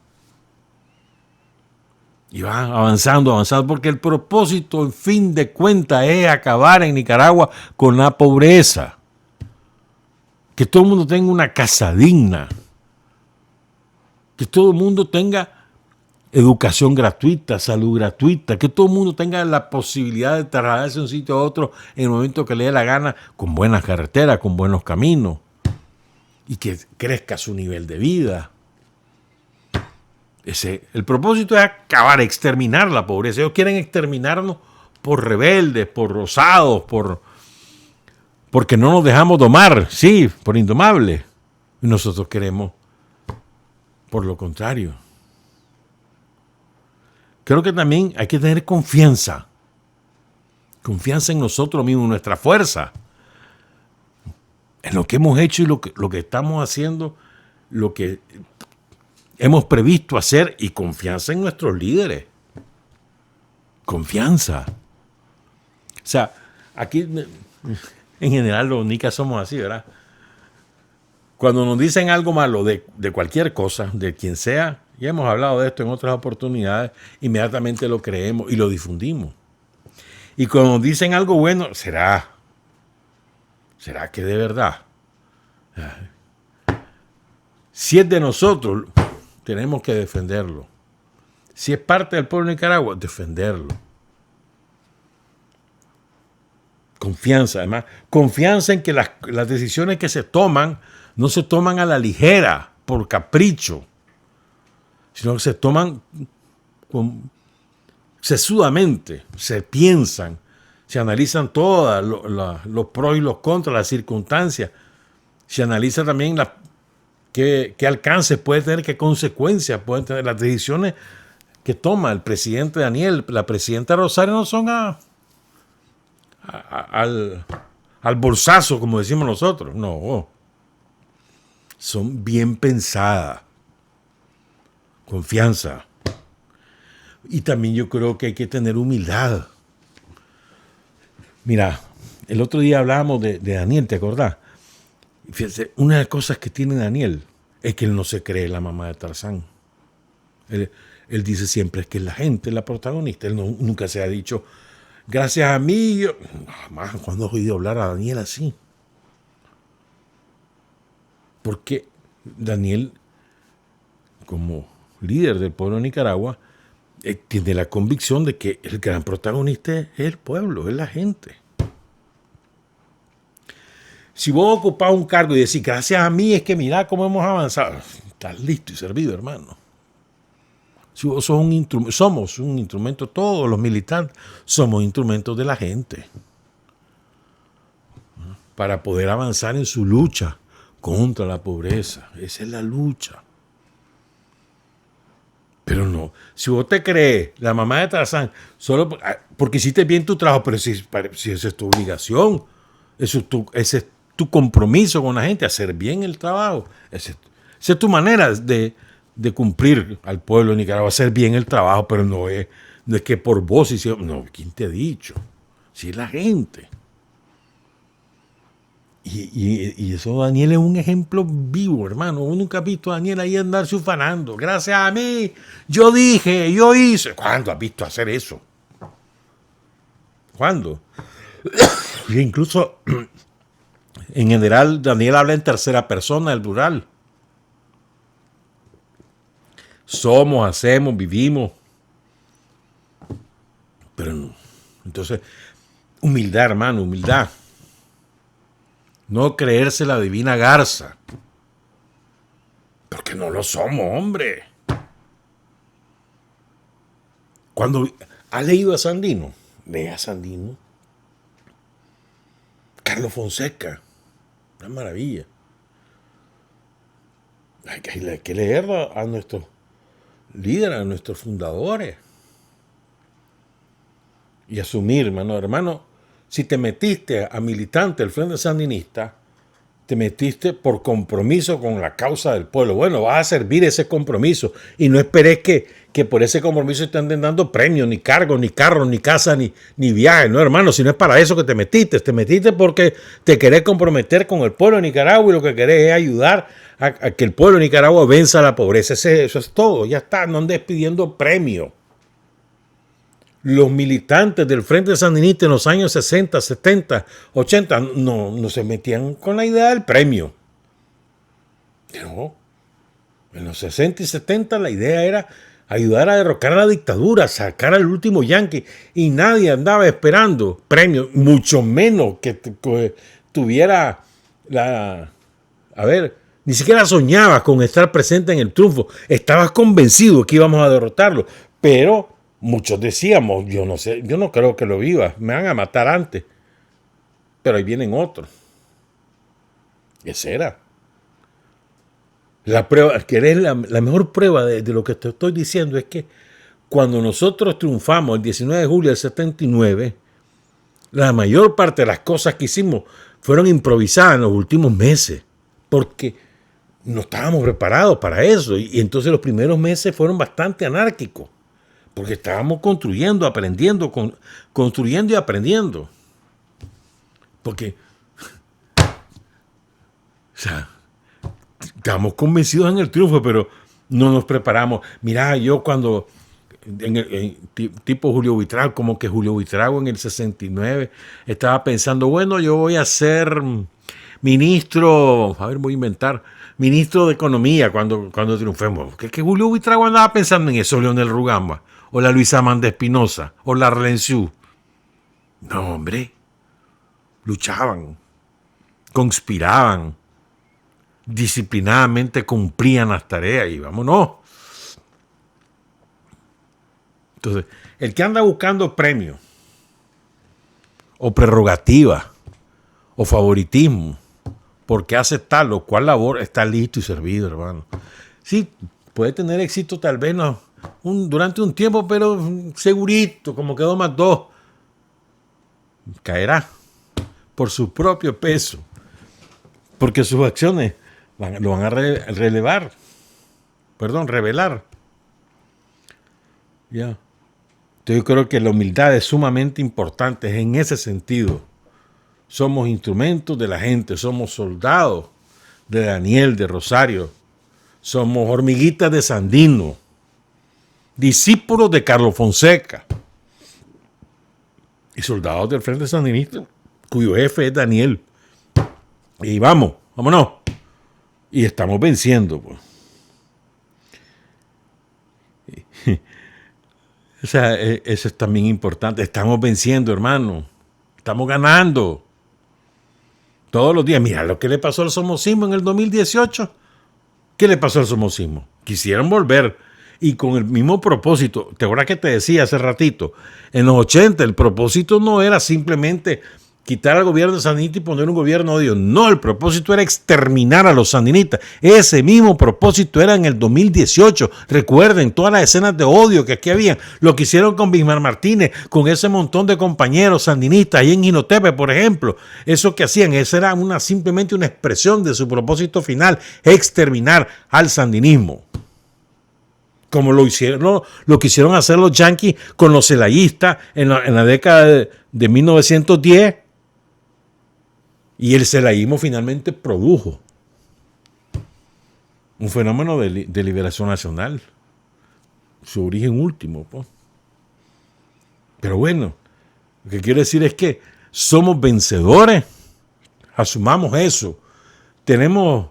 Y va avanzando, porque el propósito, en fin de cuentas, es acabar en Nicaragua con la pobreza. Que todo el mundo tenga una casa digna. Que todo el mundo tenga educación gratuita, salud gratuita, que todo el mundo tenga la posibilidad de trasladarse de un sitio a otro en el momento que le dé la gana, con buenas carreteras, con buenos caminos, y que crezca su nivel de vida. El propósito es acabar, exterminar la pobreza. Ellos quieren exterminarnos por rebeldes, por rosados, porque no nos dejamos domar, sí, por indomables. Y nosotros queremos por lo contrario. Creo que también hay que tener confianza. Confianza en nosotros mismos, en nuestra fuerza. En lo que hemos hecho y lo que estamos haciendo, lo que hemos previsto hacer, y confianza en nuestros líderes. Confianza. O sea, aquí en general los nicas somos así, ¿verdad? Cuando nos dicen algo malo de cualquier cosa, de quien sea, ya hemos hablado de esto en otras oportunidades, inmediatamente lo creemos y lo difundimos. Y cuando nos dicen algo bueno, ¿será que de verdad? Si es de nosotros, tenemos que defenderlo. Si es parte del pueblo de Nicaragua, defenderlo. Confianza, además. Confianza en que las decisiones que se toman no se toman a la ligera, por capricho, sino que se toman sesudamente, se piensan, se analizan todos los pros y los contras, las circunstancias. Se analiza también qué alcance puede tener, qué consecuencias pueden tener las decisiones que toma el presidente Daniel, la presidenta Rosario, no son al bolsazo, como decimos nosotros. No. Son bien pensadas. Confianza. Y también yo creo que hay que tener humildad. Mira, el otro día hablábamos de Daniel, ¿te acordás? Fíjate, una de las cosas que tiene Daniel es que él no se cree la mamá de Tarzán. Él dice siempre es que la gente es la protagonista. Él nunca se ha dicho, gracias a mí, yo... Jamás, cuando he oído hablar a Daniel así. Porque Daniel, como líder del pueblo de Nicaragua, tiene la convicción de que el gran protagonista es el pueblo, es la gente. Si vos ocupás un cargo y decís, gracias a mí es que mirá cómo hemos avanzado, estás listo y servido, hermano. Si vos sos somos un instrumento, todos los militantes somos instrumentos de la gente para poder avanzar en su lucha contra la pobreza. Esa es la lucha. Pero no, si vos te crees la mamá de Tarzán solo porque hiciste bien tu trabajo, pero si esa es tu obligación, ese es tu compromiso con la gente, hacer bien el trabajo, esa es tu manera de cumplir al pueblo de Nicaragua, hacer bien el trabajo, pero no es que por vos hicieron, no, ¿quién te ha dicho? Si es la gente. Y eso Daniel es un ejemplo vivo, hermano. Uno nunca ha visto a Daniel ahí andarse ufanando. Gracias a mí, yo dije, yo hice. ¿Cuándo has visto hacer eso? ¿Cuándo? Y incluso, en general, Daniel habla en tercera persona, el plural. Somos, hacemos, vivimos. Pero no. Entonces, humildad, hermano, humildad. No creerse la divina garza. Porque no lo somos, hombre. Cuando ¿has leído a Sandino? Lea a Sandino. Carlos Fonseca. Una maravilla. Hay que leerlo a nuestros líderes, a nuestros fundadores. Y asumir, hermano. Si te metiste a militante del Frente Sandinista, te metiste por compromiso con la causa del pueblo. Bueno, vas a servir ese compromiso y no esperes que por ese compromiso te anden dando premios, ni cargos, ni carros, ni casa, ni viajes. No, hermano, si no es para eso que te metiste. Te metiste porque te querés comprometer con el pueblo de Nicaragua y lo que querés es ayudar a que el pueblo de Nicaragua venza la pobreza. Eso es todo, ya está, no andes pidiendo premios. los militantes del Frente Sandinista en los años 60, 70, 80 no se metían con la idea del premio. No. En los 60 y 70 la idea era ayudar a derrocar a la dictadura, sacar al último yanqui, y nadie andaba esperando premios, mucho menos que tuviera ni siquiera soñabas con estar presente en el triunfo, estabas convencido que íbamos a derrotarlo, pero muchos decíamos, yo no creo que lo viva, me van a matar antes, pero ahí vienen otros. Esa era. La prueba, que eres la mejor prueba de lo que te estoy diciendo es que cuando nosotros triunfamos el 19 de julio del 79, la mayor parte de las cosas que hicimos fueron improvisadas en los últimos meses, porque no estábamos preparados para eso. Y entonces los primeros meses fueron bastante anárquicos, porque estábamos construyendo, aprendiendo, construyendo y aprendiendo. Porque, o sea, estamos convencidos en el triunfo, pero no nos preparamos. Mirá, yo cuando, tipo Julio Buitrago, como que Julio Buitrago en el 69, estaba pensando, bueno, yo voy a ser ministro, voy a inventar, ministro de Economía cuando triunfemos. ¿Que Julio Buitrago andaba pensando en eso? Leonel Rugamba, o la Luisa Amanda Espinosa, o la Relensiu. No, hombre, luchaban, conspiraban, disciplinadamente cumplían las tareas y vámonos. Entonces, el que anda buscando premios o prerrogativas o favoritismo porque hace tal o cual labor, está listo y servido, hermano. Sí, puede tener éxito tal vez durante un tiempo, pero segurito, como quedó más dos, caerá por su propio peso, porque sus acciones lo van a revelar. Ya. Yo creo que la humildad es sumamente importante en ese sentido. Somos instrumentos de la gente, somos soldados de Daniel, de Rosario, somos hormiguitas de Sandino, discípulos de Carlos Fonseca y soldados del Frente Sandinista, cuyo jefe es Daniel. Y vámonos. Y estamos venciendo, pues. O sea, eso es también importante. Estamos venciendo, hermano. Estamos ganando. Todos los días. Mira lo que le pasó al somocismo en el 2018. ¿Qué le pasó al somocismo? Quisieron volver. Y con el mismo propósito. ¿Te acuerdas que te decía hace ratito? En los 80 el propósito no era simplemente quitar al gobierno sandinista y poner un gobierno de Dios. No, el propósito era exterminar a los sandinistas. Ese mismo propósito era en el 2018. Recuerden todas las escenas de odio que aquí había. Lo que hicieron con Bismarck Martínez, con ese montón de compañeros sandinistas ahí en Jinotepe, por ejemplo. Eso que hacían, esa era simplemente una expresión de su propósito final, exterminar al sandinismo. Como lo quisieron hacer los yanquis con los celayistas en la década de 1910. Y el celayismo finalmente produjo un fenómeno de liberación nacional, su origen último, pues. Pero bueno, lo que quiero decir es que somos vencedores, asumamos eso, tenemos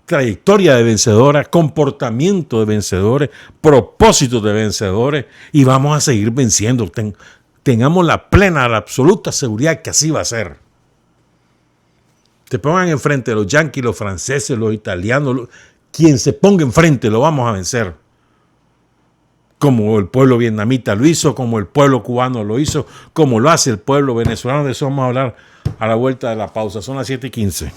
trayectoria de vencedores, comportamiento de vencedores, propósitos de vencedores, y vamos a seguir venciendo. Tengamos la plena, la absoluta seguridad que así va a ser. Te pongan enfrente los yanquis, los franceses, los italianos, quien se ponga enfrente lo vamos a vencer. Como el pueblo vietnamita lo hizo, como el pueblo cubano lo hizo, como lo hace el pueblo venezolano. De eso vamos a hablar a la vuelta de la pausa. Son las 7:15.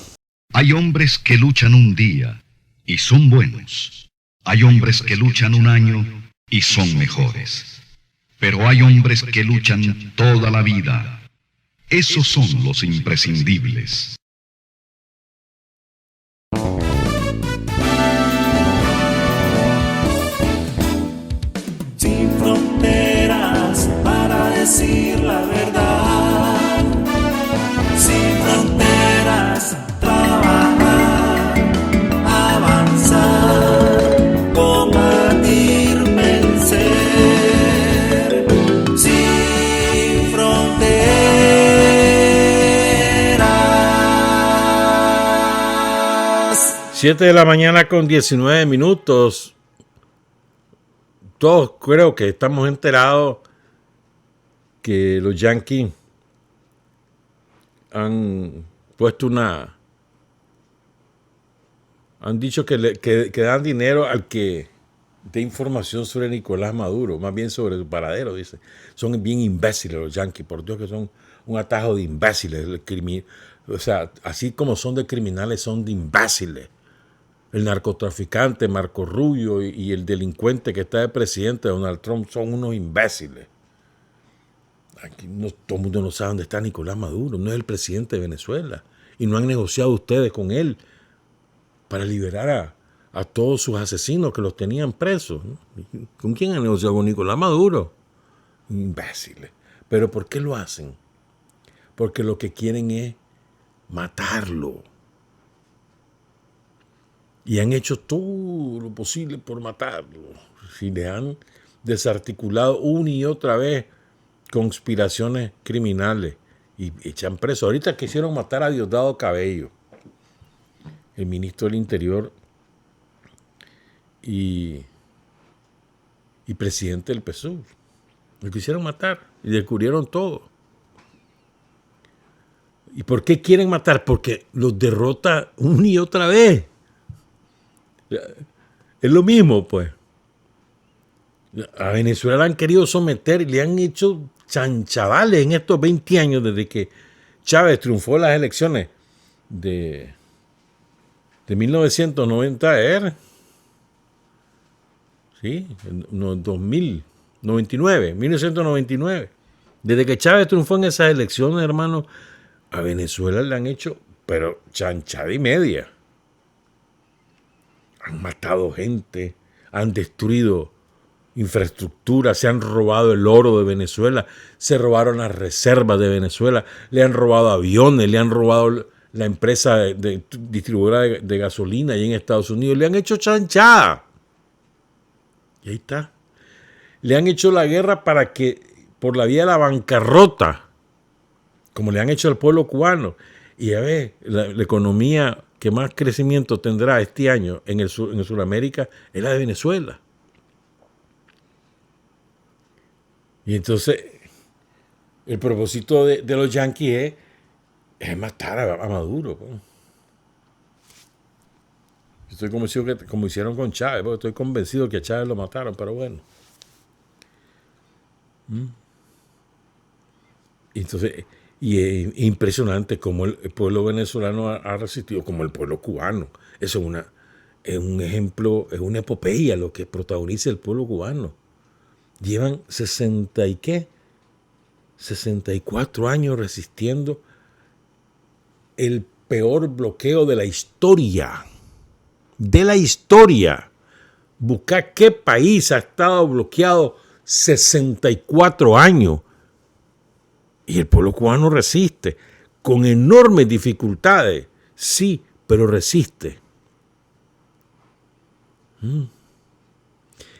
Hay hombres que luchan un día y son buenos. Hay hombres que luchan un año y son mejores. Pero hay hombres que luchan toda la vida. Esos son los imprescindibles. Sin fronteras para decir la verdad. Sin fronteras, trabajar, avanzar, combatir, vencer. 7 de la mañana con 19 minutos. Todos creo que estamos enterados que los Yankees han puesto han dicho que dan dinero al que dé información sobre Nicolás Maduro, más bien sobre su paradero, dice. Son bien imbéciles los Yankees, por Dios que son un atajo de imbéciles. O sea, así como son de criminales, son de imbéciles. El narcotraficante Marco Rubio y el delincuente que está de presidente, Donald Trump, son unos imbéciles. Aquí todo el mundo no sabe dónde está Nicolás Maduro, no es el presidente de Venezuela. Y no han negociado ustedes con él para liberar a todos sus asesinos que los tenían presos. ¿Con quién han negociado? Con Nicolás Maduro. Imbéciles. ¿Pero por qué lo hacen? Porque lo que quieren es matarlo. Y han hecho todo lo posible por matarlo. Si le han desarticulado una y otra vez conspiraciones criminales y echan preso. Ahorita quisieron matar a Diosdado Cabello, el ministro del Interior y presidente del PSUV. Lo quisieron matar y descubrieron todo. ¿Y por qué quieren matar? Porque los derrota una y otra vez. Es lo mismo, pues. A Venezuela la han querido someter y le han hecho chanchavales en estos 20 años desde que Chávez triunfó en las elecciones de 1990, ¿sí? En 1999. Desde que Chávez triunfó en esas elecciones, hermano, a Venezuela le han hecho, pero chanchada y media. Han matado gente, han destruido infraestructura, se han robado el oro de Venezuela, se robaron las reservas de Venezuela, le han robado aviones, le han robado la empresa de distribuidora de gasolina allí en Estados Unidos, le han hecho chanchada. Y ahí está. Le han hecho la guerra para que, por la vía de la bancarrota, como le han hecho al pueblo cubano, y a ver, la economía que más crecimiento tendrá este año en Sudamérica es la de Venezuela. Y entonces, el propósito de los Yankees es matar a Maduro. Pues. Estoy convencido que, como hicieron con Chávez, porque estoy convencido que a Chávez lo mataron, pero bueno. Entonces, y es impresionante cómo el pueblo venezolano ha resistido, como el pueblo cubano. Eso es un ejemplo, es una epopeya lo que protagoniza el pueblo cubano. Llevan 64 años resistiendo el peor bloqueo de la historia. De la historia. Buscar qué país ha estado bloqueado 64 años. Y el pueblo cubano resiste, con enormes dificultades, sí, pero resiste.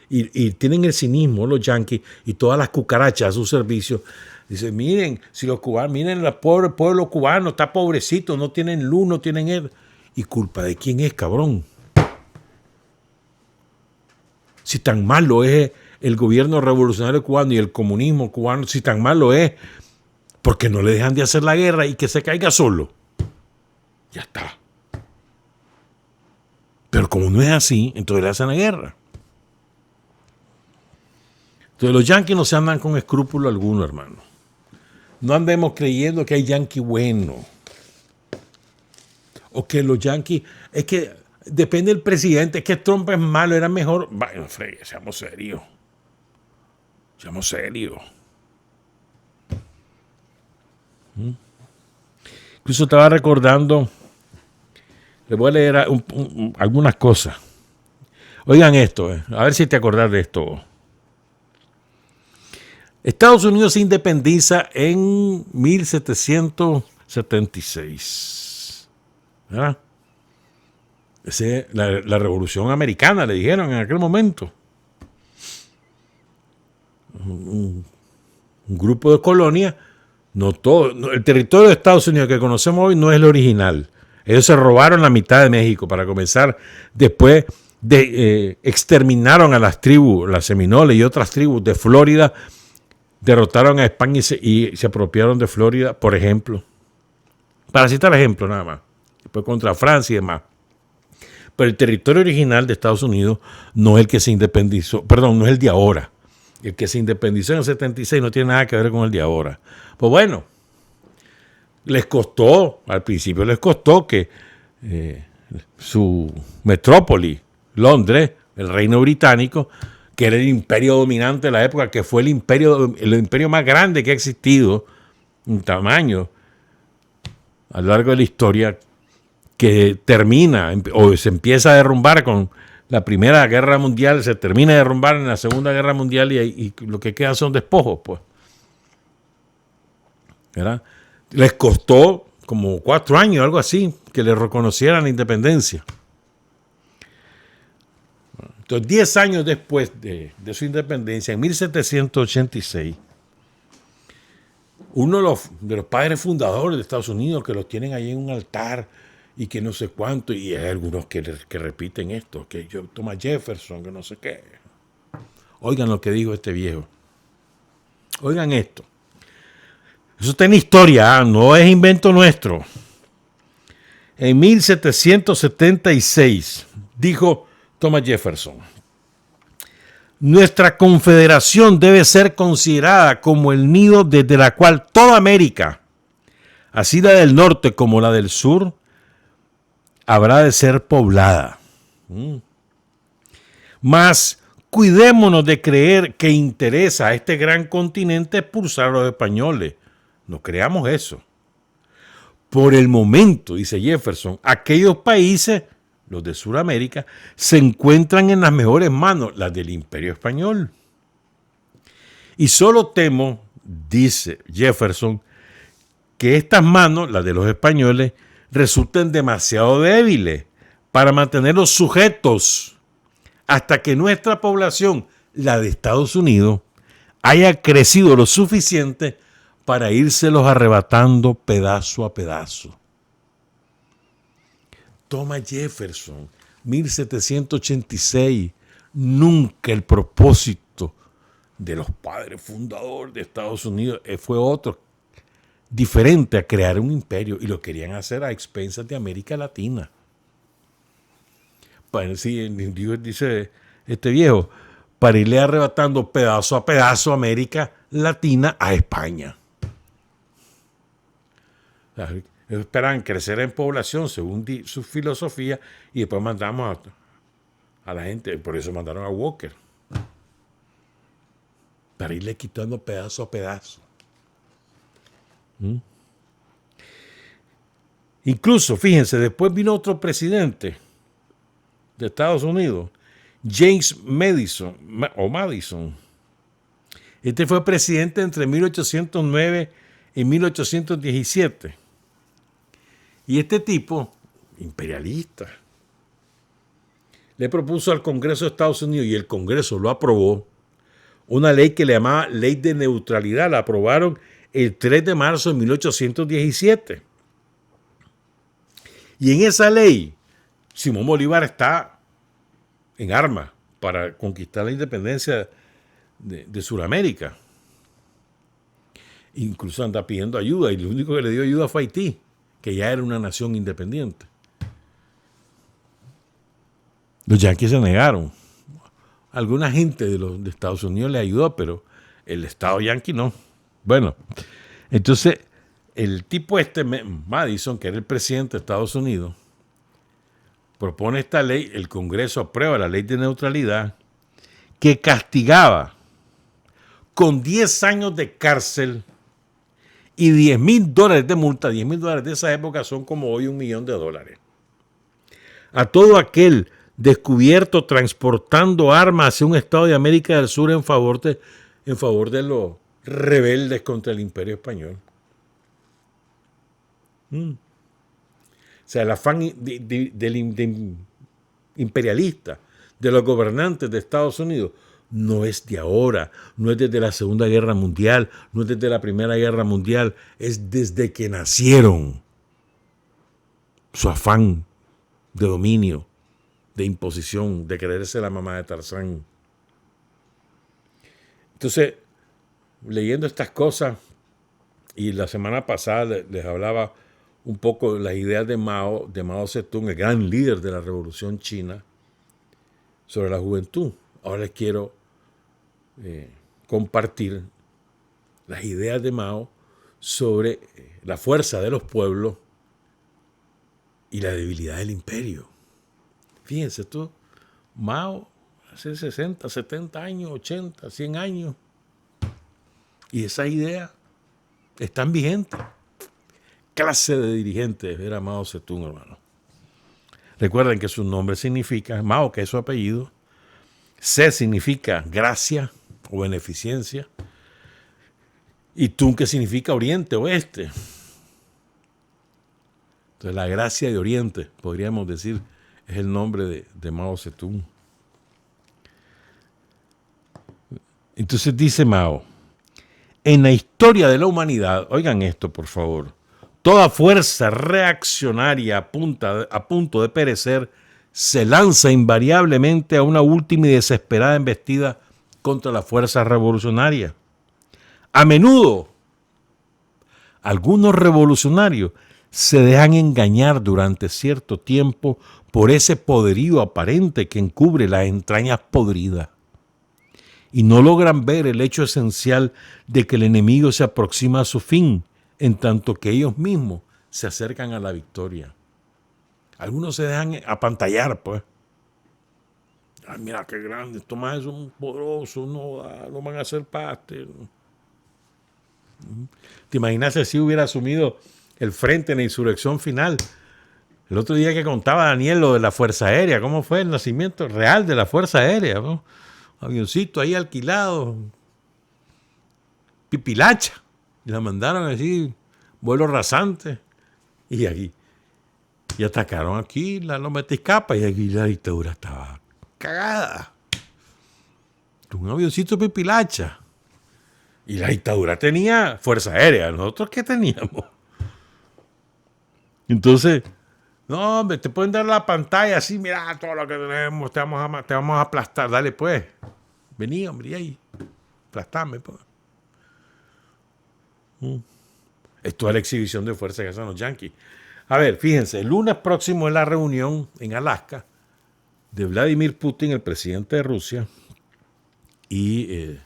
Y tienen el cinismo los yanquis y todas las cucarachas a su servicio. Dicen, miren, si los cubanos, miren el pobre pueblo cubano, está pobrecito, no tienen luz, no tienen él. ¿Y culpa de quién es, cabrón? Si tan malo es el gobierno revolucionario cubano y el comunismo cubano, si tan malo es, porque no le dejan de hacer la guerra y que se caiga solo. Ya está. Pero como no es así, entonces le hacen la guerra. Entonces los yanquis no se andan con escrúpulo alguno, hermano. No andemos creyendo que hay yanqui bueno. O que los yanquis... Es que depende del presidente. Es que Trump es malo, era mejor... Bueno, fregue, seamos serios. Seamos serios. Incluso estaba recordando, le voy a leer algunas cosas. Oigan esto, a ver si te acordás de esto. Estados Unidos se independiza en 1776. ¿Verdad? La Revolución Americana, le dijeron en aquel momento. Un grupo de colonias. No todo, el territorio de Estados Unidos que conocemos hoy no es el original. Ellos se robaron la mitad de México para comenzar. Después exterminaron a las tribus, las seminoles y otras tribus de Florida. Derrotaron a España y se apropiaron de Florida, por ejemplo. Para citar ejemplos nada más. Después contra Francia y demás. Pero el territorio original de Estados Unidos no es el que se independizó. Perdón, no es el de ahora. El que se independizó en el 76 no tiene nada que ver con el de ahora. Pues bueno, les costó, al principio les costó que su metrópoli, Londres, el Reino Británico, que era el imperio dominante de la época, que fue el imperio más grande que ha existido en tamaño a lo largo de la historia, que termina o se empieza a derrumbar con la Primera Guerra Mundial, se termina de derrumbar en la Segunda Guerra Mundial y lo que queda son despojos, pues. ¿Verdad? Les costó como 4 años, algo así, que le reconocieran la independencia. Entonces, 10 años después de su independencia, en 1786, uno de los padres fundadores de Estados Unidos, que los tienen ahí en un altar y que no sé cuánto, y hay algunos que repiten esto, que Thomas Jefferson, que no sé qué. Oigan lo que dijo este viejo. Oigan esto. Eso está en historia, no es invento nuestro. En 1776 dijo Thomas Jefferson: nuestra confederación debe ser considerada como el nido desde la cual toda América, así la del norte como la del sur, habrá de ser poblada. Mas cuidémonos de creer que interesa a este gran continente expulsar a los españoles. No creamos eso. Por el momento, dice Jefferson, aquellos países, los de Sudamérica, se encuentran en las mejores manos, las del Imperio Español. Y solo temo, dice Jefferson, que estas manos, las de los españoles, resulten demasiado débiles para mantenerlos sujetos hasta que nuestra población, la de Estados Unidos, haya crecido lo suficiente para írselos arrebatando pedazo a pedazo. Thomas Jefferson, 1786, nunca el propósito de los padres fundadores de Estados Unidos fue otro, diferente a crear un imperio, y lo querían hacer a expensas de América Latina. Sí, dice este viejo, para irle arrebatando pedazo a pedazo América Latina a España. Ellos esperaban crecer en población según su filosofía y después mandamos a la gente, por eso mandaron a Walker, para irle quitando pedazo a pedazo. Incluso, fíjense, después vino otro presidente de Estados Unidos, James Madison. Este fue presidente entre 1809 y 1817. Y este tipo, imperialista, le propuso al Congreso de Estados Unidos, y el Congreso lo aprobó, una ley que le llamaba Ley de Neutralidad. La aprobaron el 3 de marzo de 1817. Y en esa ley, Simón Bolívar está en armas para conquistar la independencia de Sudamérica. Incluso anda pidiendo ayuda, y lo único que le dio ayuda fue Haití, que ya era una nación independiente. Los yanquis se negaron. Alguna gente de Estados Unidos le ayudó, pero el Estado yanqui no. Bueno, entonces el tipo Madison, que era el presidente de Estados Unidos, propone esta ley, el Congreso aprueba la Ley de Neutralidad, que castigaba con 10 años de cárcel y $10,000 de multa. $10,000 de esa época son como hoy $1,000,000. A todo aquel descubierto transportando armas hacia un estado de América del Sur en favor de los rebeldes contra el Imperio Español. O sea, el afán del imperialista, de los gobernantes de Estados Unidos, no es de ahora, no es desde la Segunda Guerra Mundial, no es desde la Primera Guerra Mundial, es desde que nacieron. su afán de dominio, de imposición, de creerse la mamá de Tarzán. Entonces, leyendo estas cosas, y la semana pasada les hablaba un poco de las ideas de Mao Zedong, el gran líder de la Revolución China, sobre la juventud. Ahora les quiero compartir las ideas de Mao sobre la fuerza de los pueblos y la debilidad del imperio. Fíjense tú, Mao hace 60, 70 años, 80, 100 años, y esas ideas están vigentes. Clase de dirigente era Mao Zedong, hermano. Recuerden que su nombre significa, Mao, que es su apellido, Se significa gracia o beneficencia, y Tung, que significa oriente, oeste. Entonces, la gracia de Oriente, podríamos decir, es el nombre de Mao Zedong. Entonces dice Mao, en la historia de la humanidad, oigan esto por favor, toda fuerza reaccionaria a punto de perecer se lanza invariablemente a una última y desesperada embestida contra la fuerza revolucionaria. A menudo, algunos revolucionarios se dejan engañar durante cierto tiempo por ese poderío aparente que encubre las entrañas podridas y no logran ver el hecho esencial de que el enemigo se aproxima a su fin, en tanto que ellos mismos se acercan a la victoria. Algunos se dejan apantallar, pues. Ay, mira qué grande, estos más son poderosos, no van a hacer parte. ¿Te imaginas si hubiera asumido el frente en la insurrección final? El otro día que contaba Daniel lo de la Fuerza Aérea, ¿cómo fue el nacimiento real de la Fuerza Aérea, ¿no? Avioncito ahí alquilado, pipilacha, y la mandaron así, vuelo rasante, y aquí, y atacaron aquí la Loma de Tizcapa, y aquí la dictadura estaba cagada. Un avioncito pipilacha, y la dictadura tenía Fuerza Aérea, ¿nosotros qué teníamos? Entonces, no, hombre, te pueden dar la pantalla así, mira todo lo que tenemos, te vamos a aplastar, dale pues. Vení, hombre, y ahí, aplastame, pues. Esto es la exhibición de fuerza que hacen los yanquis. A ver, fíjense, el lunes próximo es la reunión en Alaska de Vladimir Putin, el presidente de Rusia, y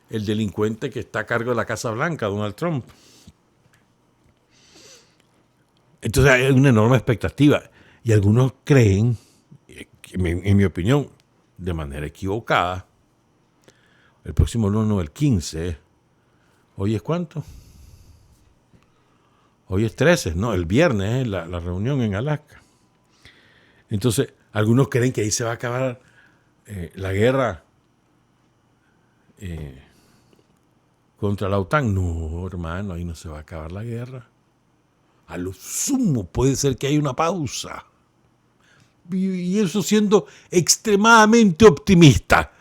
el delincuente que está a cargo de la Casa Blanca, Donald Trump. Entonces hay una enorme expectativa. Y algunos creen, en mi opinión, de manera equivocada, el próximo lunes, el 15, ¿hoy es cuánto? Hoy es 13, no, el viernes es la reunión en Alaska. Entonces, algunos creen que ahí se va a acabar la guerra contra la OTAN. No, hermano, ahí no se va a acabar la guerra. A lo sumo puede ser que haya una pausa. Y eso siendo extremadamente optimista.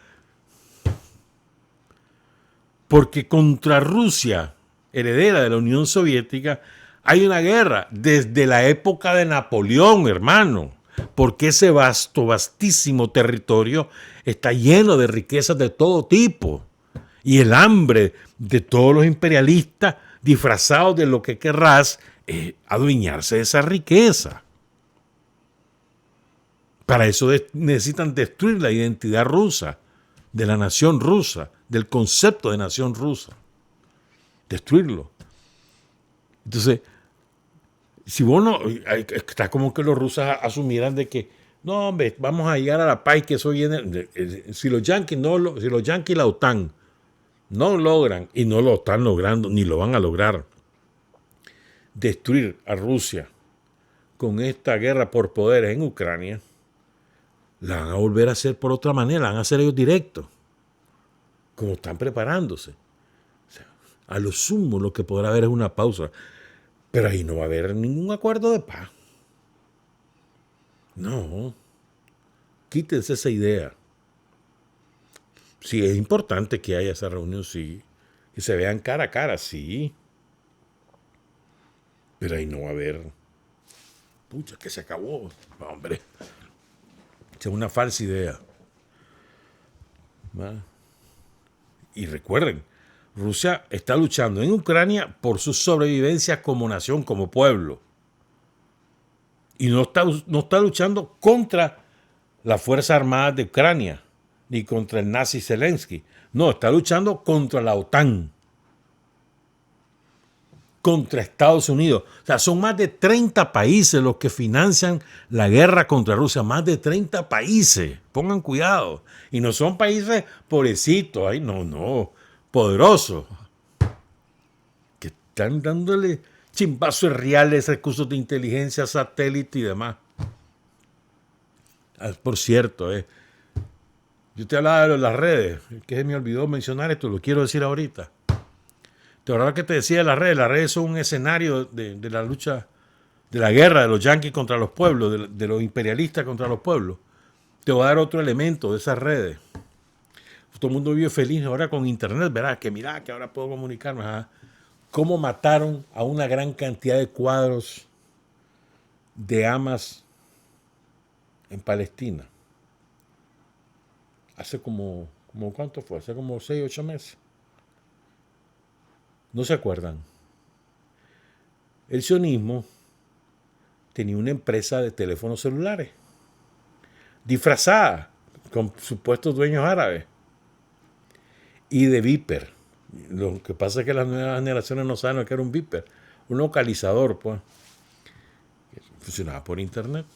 Porque contra Rusia, heredera de la Unión Soviética, hay una guerra desde la época de Napoleón, hermano. Porque ese vastísimo territorio está lleno de riquezas de todo tipo. Y el hambre de todos los imperialistas, disfrazados de lo que querrás, es adueñarse de esa riqueza. Para eso necesitan destruir la identidad rusa, de la nación rusa, del concepto de nación rusa. Destruirlo. Entonces, si vos no, está como que los rusos asumieran de que, no, hombre, vamos a llegar a la paz, que eso viene, si los yanquis y la OTAN no logran, y no lo están logrando, ni lo van a lograr, destruir a Rusia con esta guerra por poderes en Ucrania, la van a volver a hacer por otra manera, la van a hacer ellos directos, como están preparándose. O sea, a lo sumo lo que podrá haber es una pausa, pero ahí no va a haber ningún acuerdo de paz. No, quítense esa idea. Sí, es importante que haya esa reunión, sí, que se vean cara a cara, sí, pero ahí no va a haber pucha, que se acabó. No, hombre, es una falsa idea. ¿Va? Y recuerden, Rusia está luchando en Ucrania por su sobrevivencia como nación, como pueblo. Y no está luchando contra las Fuerzas Armadas de Ucrania, ni contra el nazi Zelensky. No, está luchando contra la OTAN, contra Estados Unidos. O sea, son más de 30 países los que financian la guerra contra Rusia. Más de 30 países. Pongan cuidado. Y no son países pobrecitos. Ay, no. Poderosos. Que están dándole chimbazos reales, recursos de inteligencia, satélite y demás. Por cierto, yo te hablaba de las redes, que se me olvidó mencionar esto, lo quiero decir ahorita. ¿Te acuerdas que te decía de las redes? Las redes son un escenario de la lucha, de la guerra de los yanquis contra los pueblos, de los imperialistas contra los pueblos. Te voy a dar otro elemento de esas redes. Todo el mundo vive feliz ahora con internet, verás que mira que ahora puedo comunicarme. Ajá. Cómo mataron a una gran cantidad de cuadros de Hamas en Palestina. Hace como ¿cuánto fue? Hace como 6, 8 meses. ¿No se acuerdan? El sionismo tenía una empresa de teléfonos celulares disfrazada con supuestos dueños árabes y de Viper. Lo que pasa es que las nuevas generaciones no saben lo que era un Viper, un localizador, pues, que funcionaba por internet.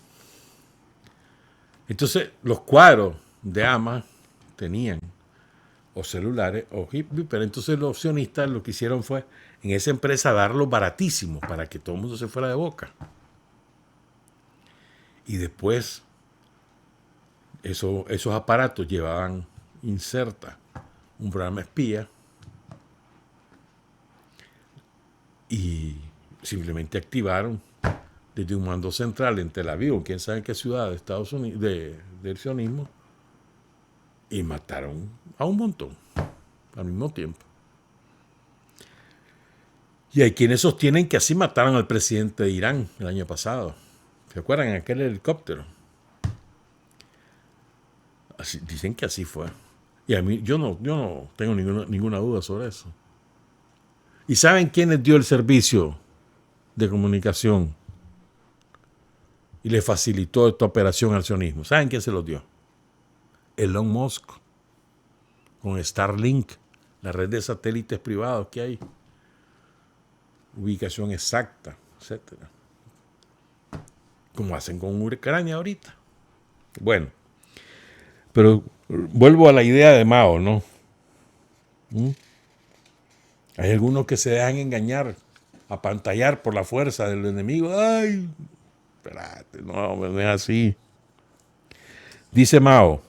Entonces, los cuadros de Hamas tenían o celulares o Viper. Entonces, los sionistas lo que hicieron fue en esa empresa darlos baratísimos para que todo el mundo se fuera de boca. Y después, esos aparatos llevaban inserta un programa espía y simplemente activaron desde un mando central en Tel Aviv, quién sabe en qué ciudad de Estados Unidos, del sionismo, y mataron a un montón al mismo tiempo. Y hay quienes sostienen que así mataron al presidente de Irán el año pasado. ¿Se acuerdan? En aquel helicóptero. Así, dicen que así fue. Y a mí, yo no tengo ninguna duda sobre eso. ¿Y saben quién les dio el servicio de comunicación y le facilitó esta operación al sionismo? ¿Saben quién se los dio? Elon Musk, con Starlink, la red de satélites privados que hay, ubicación exacta, etcétera. Como hacen con Ucrania ahorita. Bueno, pero vuelvo a la idea de Mao, ¿no? Hay algunos que se dejan engañar, apantallar por la fuerza del enemigo. Ay, espérate, no es así. Dice Mao,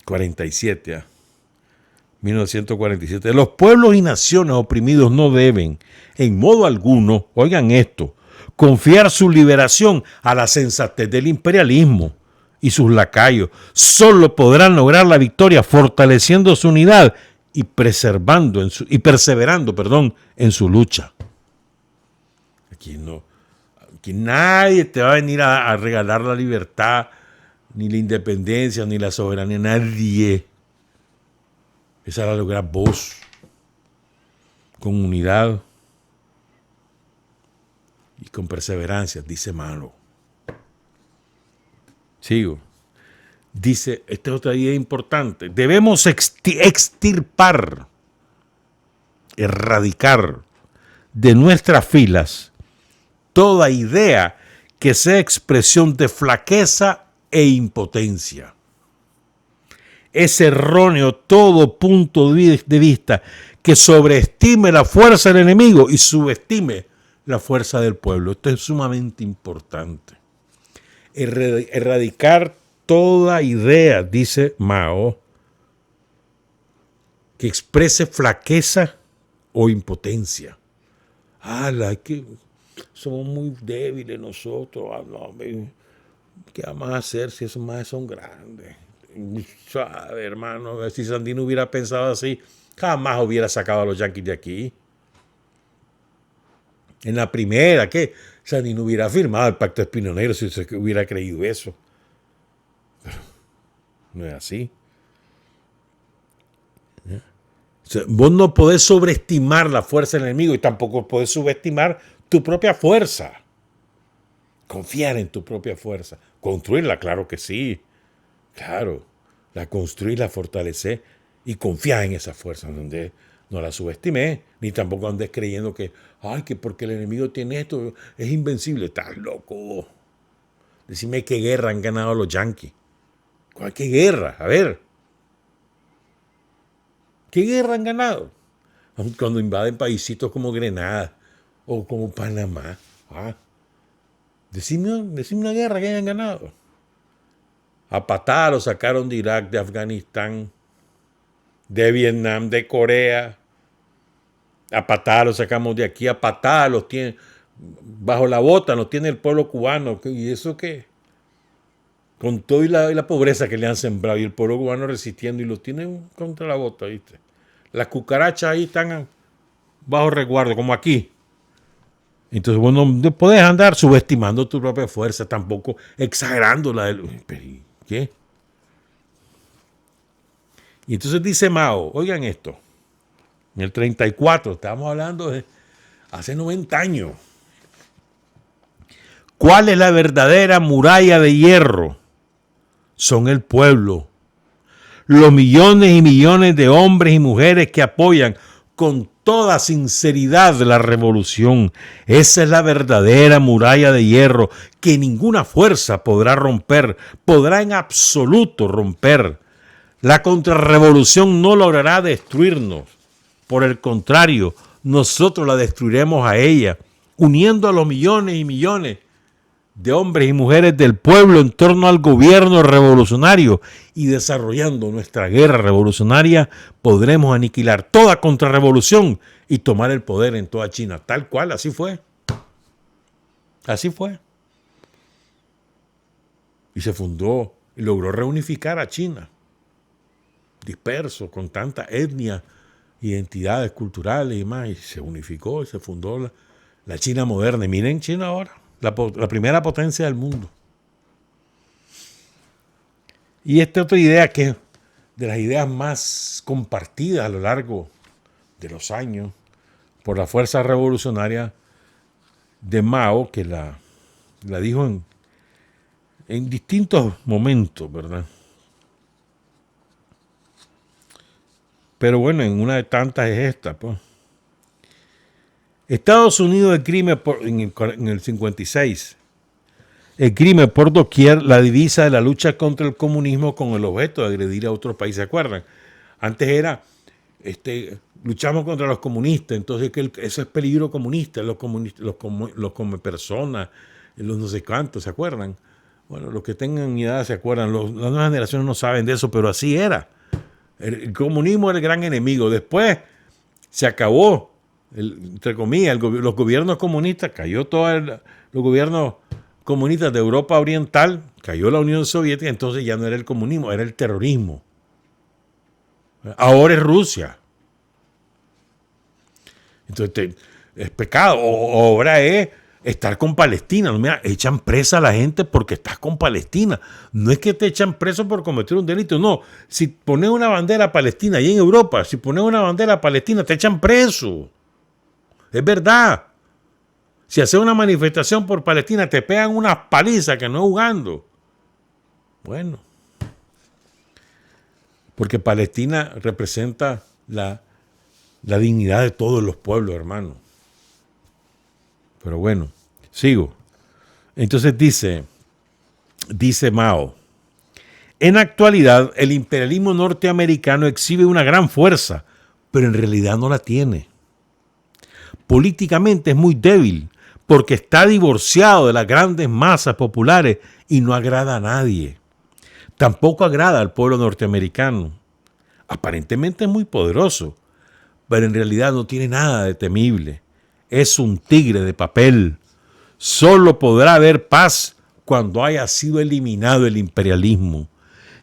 1947, los pueblos y naciones oprimidos no deben, en modo alguno, oigan esto, confiar su liberación a la sensatez del imperialismo y sus lacayos. Solo podrán lograr la victoria fortaleciendo su unidad y perseverando en su lucha. Aquí nadie te va a venir a regalar la libertad, ni la independencia, ni la soberanía, nadie. Esa la lograr vos, con unidad y con perseverancia, dice Mao. Sigo. Dice, esta es otra idea importante, debemos extirpar, erradicar de nuestras filas toda idea que sea expresión de flaqueza e impotencia. Es erróneo todo punto de vista que sobreestime la fuerza del enemigo y subestime la fuerza del pueblo. Esto es sumamente importante. Erradicar toda idea, dice Mao, que exprese flaqueza o impotencia. Que somos muy débiles nosotros. ¿Qué vamos a hacer si esos más son grandes? Suave, hermano, si Sandino hubiera pensado así, jamás hubiera sacado a los yanquis de aquí. En la primera, ¿qué? O sea, ni no hubiera firmado el pacto de Espino Negro si se hubiera creído eso. Pero no es así. O sea, vos no podés sobreestimar la fuerza del enemigo y tampoco podés subestimar tu propia fuerza. Confiar en tu propia fuerza. Construirla, claro que sí. Claro. La construir, la fortalecer y confiar en esa fuerza. Donde no la subestimé, ni tampoco andes creyendo que, ay, que porque el enemigo tiene esto, es invencible. Estás loco. Decime qué guerra han ganado los yanquis. ¿Qué guerra? A ver. ¿Qué guerra han ganado? Cuando invaden paisitos como Grenada o como Panamá. Decime una guerra que hayan ganado. A patada los sacaron de Irak, de Afganistán, de Vietnam, de Corea. A patada los sacamos de aquí, a patada los tienen bajo la bota, los tiene el pueblo cubano. ¿Y eso qué? Con todo y la pobreza que le han sembrado y el pueblo cubano resistiendo y los tienen contra la bota, ¿viste? Las cucarachas ahí están bajo resguardo, como aquí. Entonces vos no podés andar subestimando tu propia fuerza, tampoco exagerando la del... ¿Qué? Y entonces dice Mao, oigan esto, en el 34, estamos hablando de hace 90 años. ¿Cuál es la verdadera muralla de hierro? Son el pueblo. Los millones y millones de hombres y mujeres que apoyan con toda sinceridad la revolución. Esa es la verdadera muralla de hierro que ninguna fuerza podrá romper, podrá en absoluto romper. La contrarrevolución no logrará destruirnos. Por el contrario, nosotros la destruiremos a ella, uniendo a los millones y millones de hombres y mujeres del pueblo en torno al gobierno revolucionario y desarrollando nuestra guerra revolucionaria, podremos aniquilar toda contrarrevolución y tomar el poder en toda China. Tal cual, así fue. Así fue. Y se fundó y logró reunificar a China, disperso, con tanta etnia, identidades culturales y demás, y se unificó y se fundó la China moderna. Y miren China ahora. La primera potencia del mundo. Y esta otra idea que es de las ideas más compartidas a lo largo de los años por la fuerza revolucionaria de Mao, que la dijo en distintos momentos, ¿verdad? Pero bueno, en una de tantas es esta, pues. Estados Unidos exprime en el 56, exprime por doquier la divisa de la lucha contra el comunismo con el objeto de agredir a otros países. ¿Se acuerdan? Antes era, luchamos contra los comunistas, entonces eso es peligro comunista, los come personas, los no sé cuántos, ¿se acuerdan? Bueno, los que tengan mi edad se acuerdan, las nuevas generaciones no saben de eso, pero así era. El comunismo era el gran enemigo. Después se acabó. Entre comillas, los gobiernos comunistas, cayó todos los gobiernos comunistas de Europa Oriental, cayó la Unión Soviética, entonces ya no era el comunismo, era el terrorismo. Ahora es Rusia. Entonces es pecado. Ahora es estar con Palestina. Mira, echan presa a la gente porque estás con Palestina. No es que te echan preso por cometer un delito, no. Si pones una bandera palestina ahí en Europa, si pones una bandera palestina, te echan preso. Es verdad. Si haces una manifestación por Palestina, te pegan unas palizas que no es jugando. Bueno. Porque Palestina representa la dignidad de todos los pueblos, hermano. Pero bueno, sigo. Entonces dice Mao, en la actualidad el imperialismo norteamericano exhibe una gran fuerza, pero en realidad no la tiene. Políticamente es muy débil porque está divorciado de las grandes masas populares y no agrada a nadie. Tampoco agrada al pueblo norteamericano. Aparentemente es muy poderoso, pero en realidad no tiene nada de temible. Es un tigre de papel. Solo podrá haber paz cuando haya sido eliminado el imperialismo.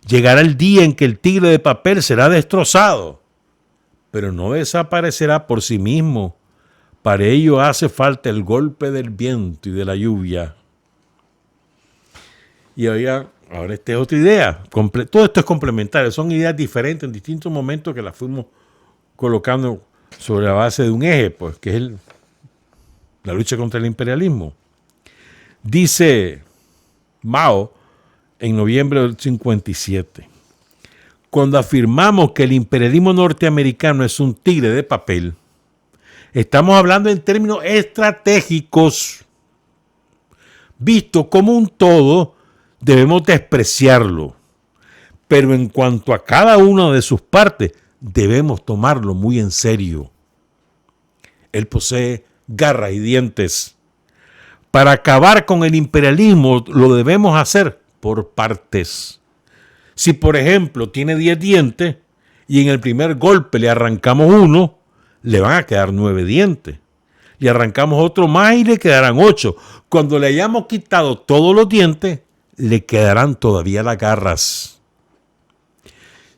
Llegará el día en que el tigre de papel será destrozado, pero no desaparecerá por sí mismo, Para ello hace falta el golpe del viento y de la lluvia. Y ahora esta es otra idea. Todo esto es complementario. Son ideas diferentes en distintos momentos que las fuimos colocando sobre la base de un eje, pues, que es la lucha contra el imperialismo. Dice Mao en noviembre del 57, cuando afirmamos que el imperialismo norteamericano es un tigre de papel, estamos hablando en términos estratégicos. Visto como un todo, debemos despreciarlo. Pero en cuanto a cada una de sus partes, debemos tomarlo muy en serio. Él posee garras y dientes. Para acabar con el imperialismo, lo debemos hacer por partes. Si, por ejemplo, tiene 10 dientes y en el primer golpe le arrancamos uno, le van a quedar 9 dientes. Le arrancamos otro más y le quedarán 8. Cuando le hayamos quitado todos los dientes, le quedarán todavía las garras.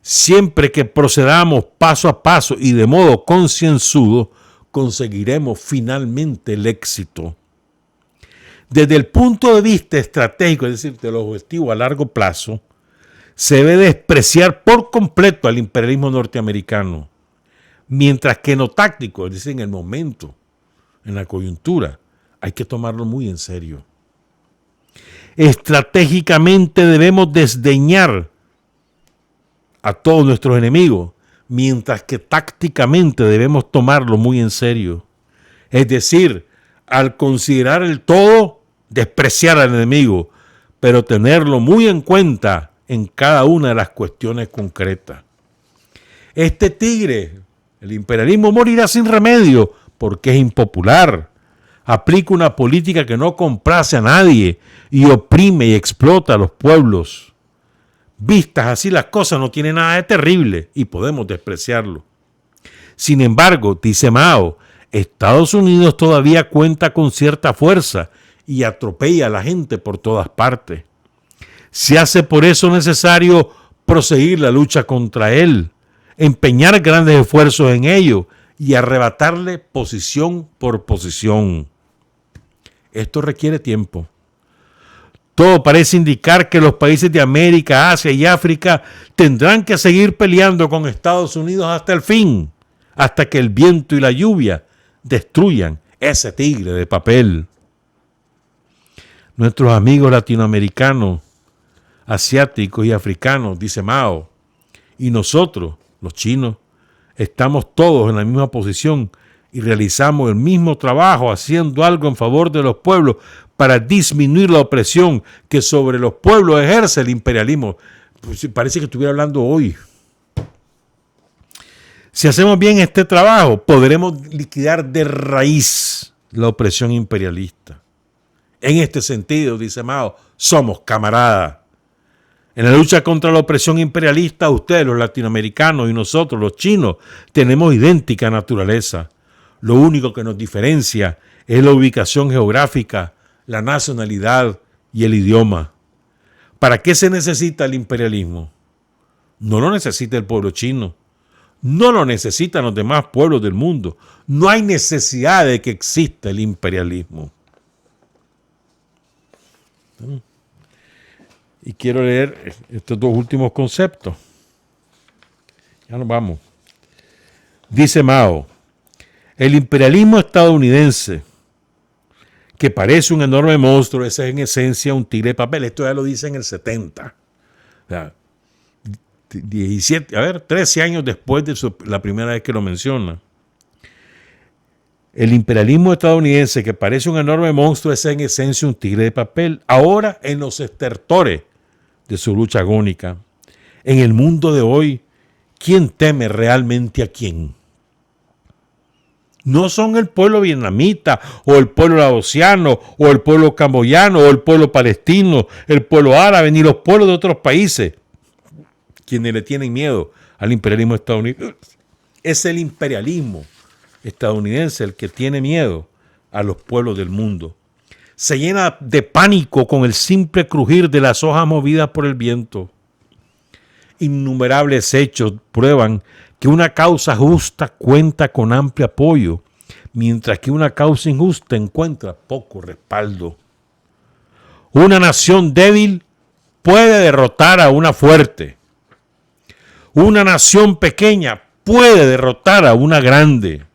Siempre que procedamos paso a paso y de modo concienzudo, conseguiremos finalmente el éxito. Desde el punto de vista estratégico, es decir, del objetivo a largo plazo, se debe despreciar por completo al imperialismo norteamericano, mientras que en lo táctico, es decir, en el momento, en la coyuntura, hay que tomarlo muy en serio. Estratégicamente debemos desdeñar a todos nuestros enemigos, mientras que tácticamente debemos tomarlo muy en serio. Es decir, al considerar el todo, despreciar al enemigo, pero tenerlo muy en cuenta en cada una de las cuestiones concretas. Este tigre, el imperialismo, morirá sin remedio porque es impopular. Aplica una política que no complace a nadie y oprime y explota a los pueblos. Vistas así las cosas, no tiene nada de terrible y podemos despreciarlo. Sin embargo, dice Mao, Estados Unidos todavía cuenta con cierta fuerza y atropella a la gente por todas partes. Se hace por eso necesario proseguir la lucha contra él, empeñar grandes esfuerzos en ello y arrebatarle posición por posición. Esto requiere tiempo. Todo parece indicar que los países de América, Asia y África tendrán que seguir peleando con Estados Unidos hasta el fin, hasta que el viento y la lluvia destruyan ese tigre de papel. Nuestros amigos latinoamericanos, asiáticos y africanos, dice Mao, y nosotros, los chinos, estamos todos en la misma posición y realizamos el mismo trabajo haciendo algo en favor de los pueblos para disminuir la opresión que sobre los pueblos ejerce el imperialismo. Pues parece que estuviera hablando hoy. Si hacemos bien este trabajo, podremos liquidar de raíz la opresión imperialista. En este sentido, dice Mao, somos camaradas. En la lucha contra la opresión imperialista, ustedes, los latinoamericanos, y nosotros, los chinos, tenemos idéntica naturaleza. Lo único que nos diferencia es la ubicación geográfica, la nacionalidad y el idioma. ¿Para qué se necesita el imperialismo? No lo necesita el pueblo chino. No lo necesitan los demás pueblos del mundo. No hay necesidad de que exista el imperialismo. Y quiero leer estos dos últimos conceptos. Ya nos vamos. Dice Mao, el imperialismo estadounidense, que parece un enorme monstruo, ese es en esencia un tigre de papel. Esto ya lo dice en el 70. O sea, 13 años después de la primera vez que lo menciona. El imperialismo estadounidense, que parece un enorme monstruo, es en esencia un tigre de papel, ahora en los estertores de su lucha agónica. En el mundo de hoy, ¿quién teme realmente a quién? No son el pueblo vietnamita, o el pueblo laosiano, o el pueblo camboyano, o el pueblo palestino, el pueblo árabe, ni los pueblos de otros países quienes le tienen miedo al imperialismo estadounidense. Es el imperialismo estadounidense el que tiene miedo a los pueblos del mundo. Se llena de pánico con el simple crujir de las hojas movidas por el viento. Innumerables hechos prueban que una causa justa cuenta con amplio apoyo, mientras que una causa injusta encuentra poco respaldo. Una nación débil puede derrotar a una fuerte. Una nación pequeña puede derrotar a una grande.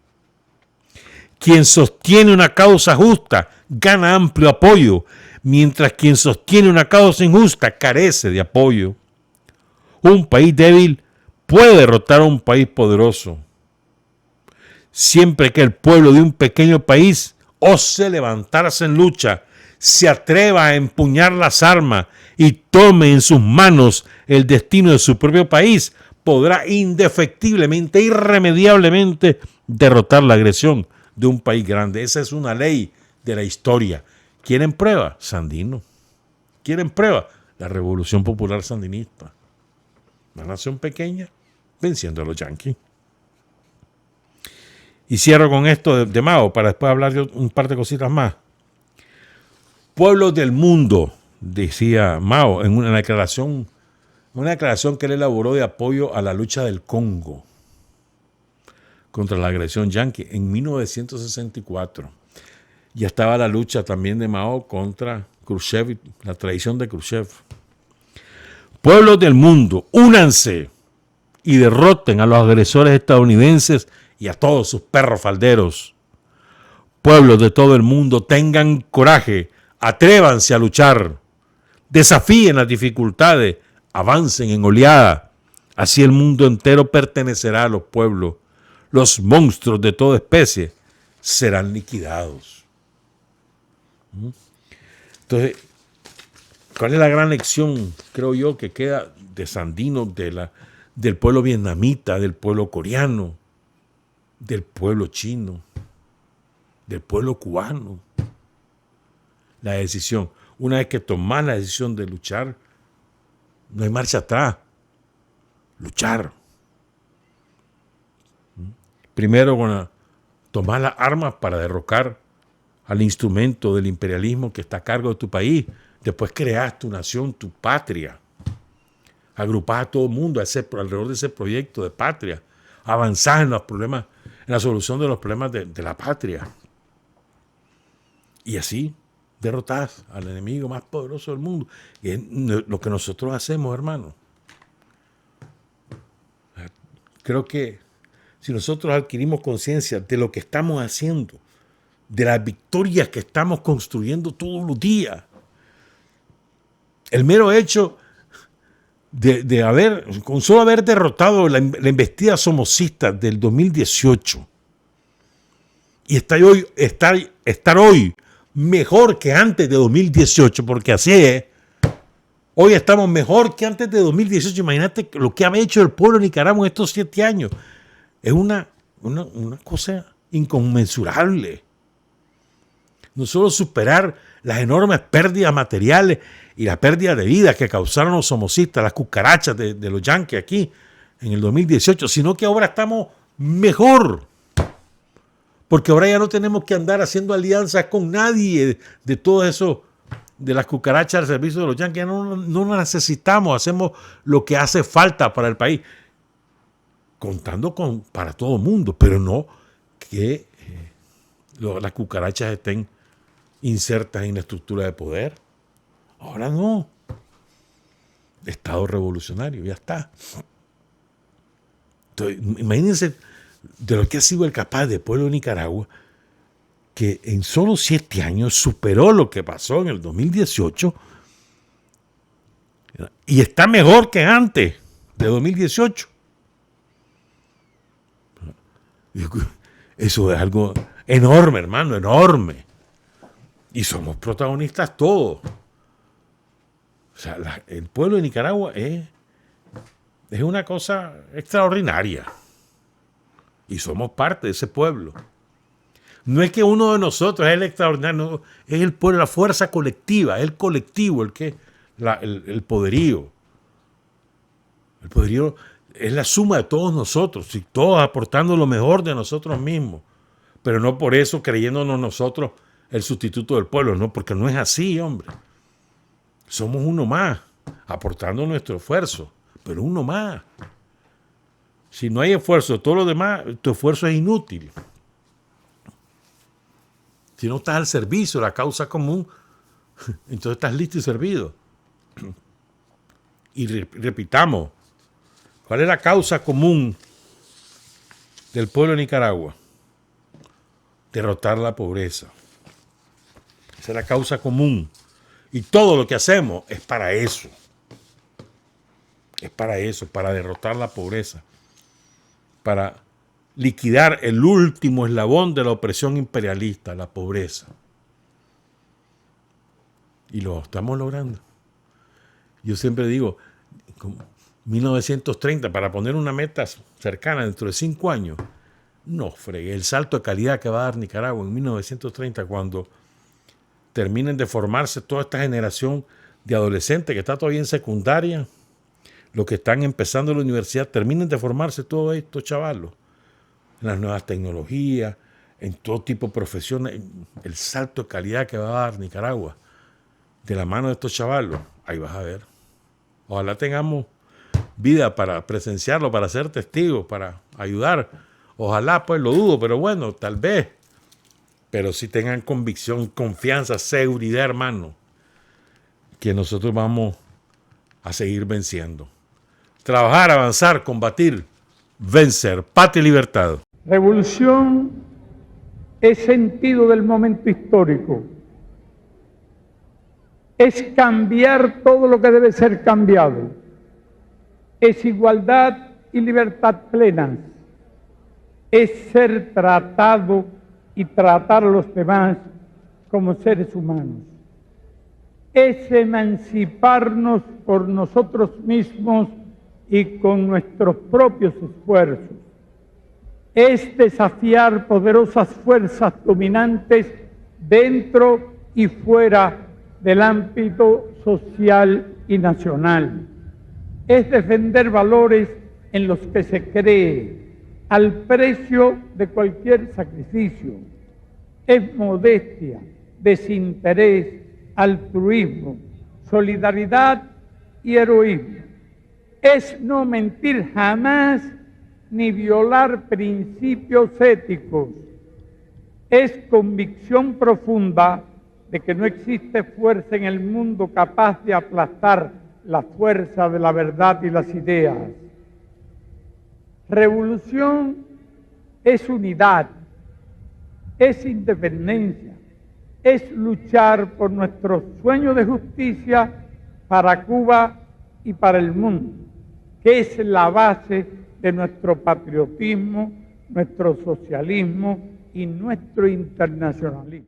Quien sostiene una causa justa gana amplio apoyo, mientras quien sostiene una causa injusta carece de apoyo. Un país débil puede derrotar a un país poderoso, siempre que el pueblo de un pequeño país ose levantarse en lucha, se atreva a empuñar las armas y tome en sus manos el destino de su propio país, podrá indefectiblemente, irremediablemente derrotar la agresión de un país grande. Esa es una ley de la historia. ¿Quieren prueba? Sandino. ¿Quieren prueba? La Revolución Popular Sandinista. Una nación pequeña venciendo a los yanquis. Y cierro con esto de Mao para después hablar de un par de cositas más. Pueblos del mundo, decía Mao en una declaración que él elaboró de apoyo a la lucha del Congo contra la agresión yanqui en 1964. Ya estaba la lucha también de Mao contra Khrushchev, la traición de Khrushchev. Pueblos del mundo, únanse y derroten a los agresores estadounidenses y a todos sus perros falderos. Pueblos de todo el mundo, tengan coraje, atrévanse a luchar, desafíen las dificultades, avancen en oleada. Así el mundo entero pertenecerá a los pueblos. Los monstruos de toda especie serán liquidados. Entonces, ¿cuál es la gran lección, creo yo, que queda de Sandino, del pueblo vietnamita, del pueblo coreano, del pueblo chino, del pueblo cubano? La decisión. Una vez que tomas la decisión de luchar, no hay marcha atrás. Luchar. Primero, tomar las armas para derrocar al instrumento del imperialismo que está a cargo de tu país. Después creas tu nación, tu patria. Agrupás a todo el mundo alrededor de ese proyecto de patria. Avanzás en los problemas, en la solución de los problemas de la patria. Y así derrotás al enemigo más poderoso del mundo. Y es lo que nosotros hacemos, hermano. Creo que si nosotros adquirimos conciencia de lo que estamos haciendo, de las victorias que estamos construyendo todos los días, el mero hecho con solo haber derrotado la embestida somocista del 2018 y estar hoy mejor que antes de 2018, porque así es, hoy estamos mejor que antes de 2018. Imagínate lo que ha hecho el pueblo de Nicaragua en estos 7 años. Es una cosa inconmensurable. No solo superar las enormes pérdidas materiales y la pérdida de vidas que causaron los somocistas, las cucarachas de los yanquis aquí en el 2018, sino que ahora estamos mejor. Porque ahora ya no tenemos que andar haciendo alianzas con nadie de todo eso, de las cucarachas al servicio de los yanquis. Ya no necesitamos, hacemos lo que hace falta para el país, contando para todo el mundo, pero no que las cucarachas estén insertas en la estructura de poder. Ahora no. Estado revolucionario, ya está. Entonces, imagínense de lo que ha sido el capaz del pueblo de Nicaragua, que en solo 7 años superó lo que pasó en el 2018 y está mejor que antes de 2018. Eso es algo enorme, hermano, enorme. Y somos protagonistas todos. O sea, el pueblo de Nicaragua es una cosa extraordinaria. Y somos parte de ese pueblo. No es que uno de nosotros es el extraordinario, no, es el pueblo, la fuerza colectiva, el colectivo, el poderío. El poderío es la suma de todos nosotros, y todos aportando lo mejor de nosotros mismos. Pero no por eso creyéndonos nosotros el sustituto del pueblo, no, porque no es así, hombre. Somos uno más, aportando nuestro esfuerzo, pero uno más. Si no hay esfuerzo, todo lo demás, tu esfuerzo es inútil. Si no estás al servicio de la causa común, entonces estás listo y servido. Y repitamos, ¿cuál es la causa común del pueblo de Nicaragua? Derrotar la pobreza. Esa es la causa común. Y todo lo que hacemos es para eso. Es para eso, para derrotar la pobreza. Para liquidar el último eslabón de la opresión imperialista, la pobreza. Y lo estamos logrando. Yo siempre digo, 1930, para poner una meta cercana dentro de 5 años, no fregué el salto de calidad que va a dar Nicaragua en 1930 cuando terminen de formarse toda esta generación de adolescentes que está todavía en secundaria, los que están empezando la universidad, terminen de formarse todos estos chavalos en las nuevas tecnologías, en todo tipo de profesiones, el salto de calidad que va a dar Nicaragua de la mano de estos chavalos, ahí vas a ver. Ojalá tengamos vida para presenciarlo, para ser testigos, para ayudar. Ojalá, pues lo dudo, pero bueno, tal vez. Pero si tengan convicción, confianza, seguridad, hermano, que nosotros vamos a seguir venciendo. Trabajar, avanzar, combatir, vencer. Patria y libertad. Revolución es sentido del momento histórico. Es cambiar todo lo que debe ser cambiado. Es igualdad y libertad plenas. Es ser tratado y tratar a los demás como seres humanos. Es emanciparnos por nosotros mismos y con nuestros propios esfuerzos. Es desafiar poderosas fuerzas dominantes dentro y fuera del ámbito social y nacional. Es defender valores en los que se cree, al precio de cualquier sacrificio. Es modestia, desinterés, altruismo, solidaridad y heroísmo. Es no mentir jamás ni violar principios éticos. Es convicción profunda de que no existe fuerza en el mundo capaz de aplastar la fuerza de la verdad y las ideas. Revolución es unidad, es independencia, es luchar por nuestro sueño de justicia para Cuba y para el mundo, que es la base de nuestro patriotismo, nuestro socialismo y nuestro internacionalismo.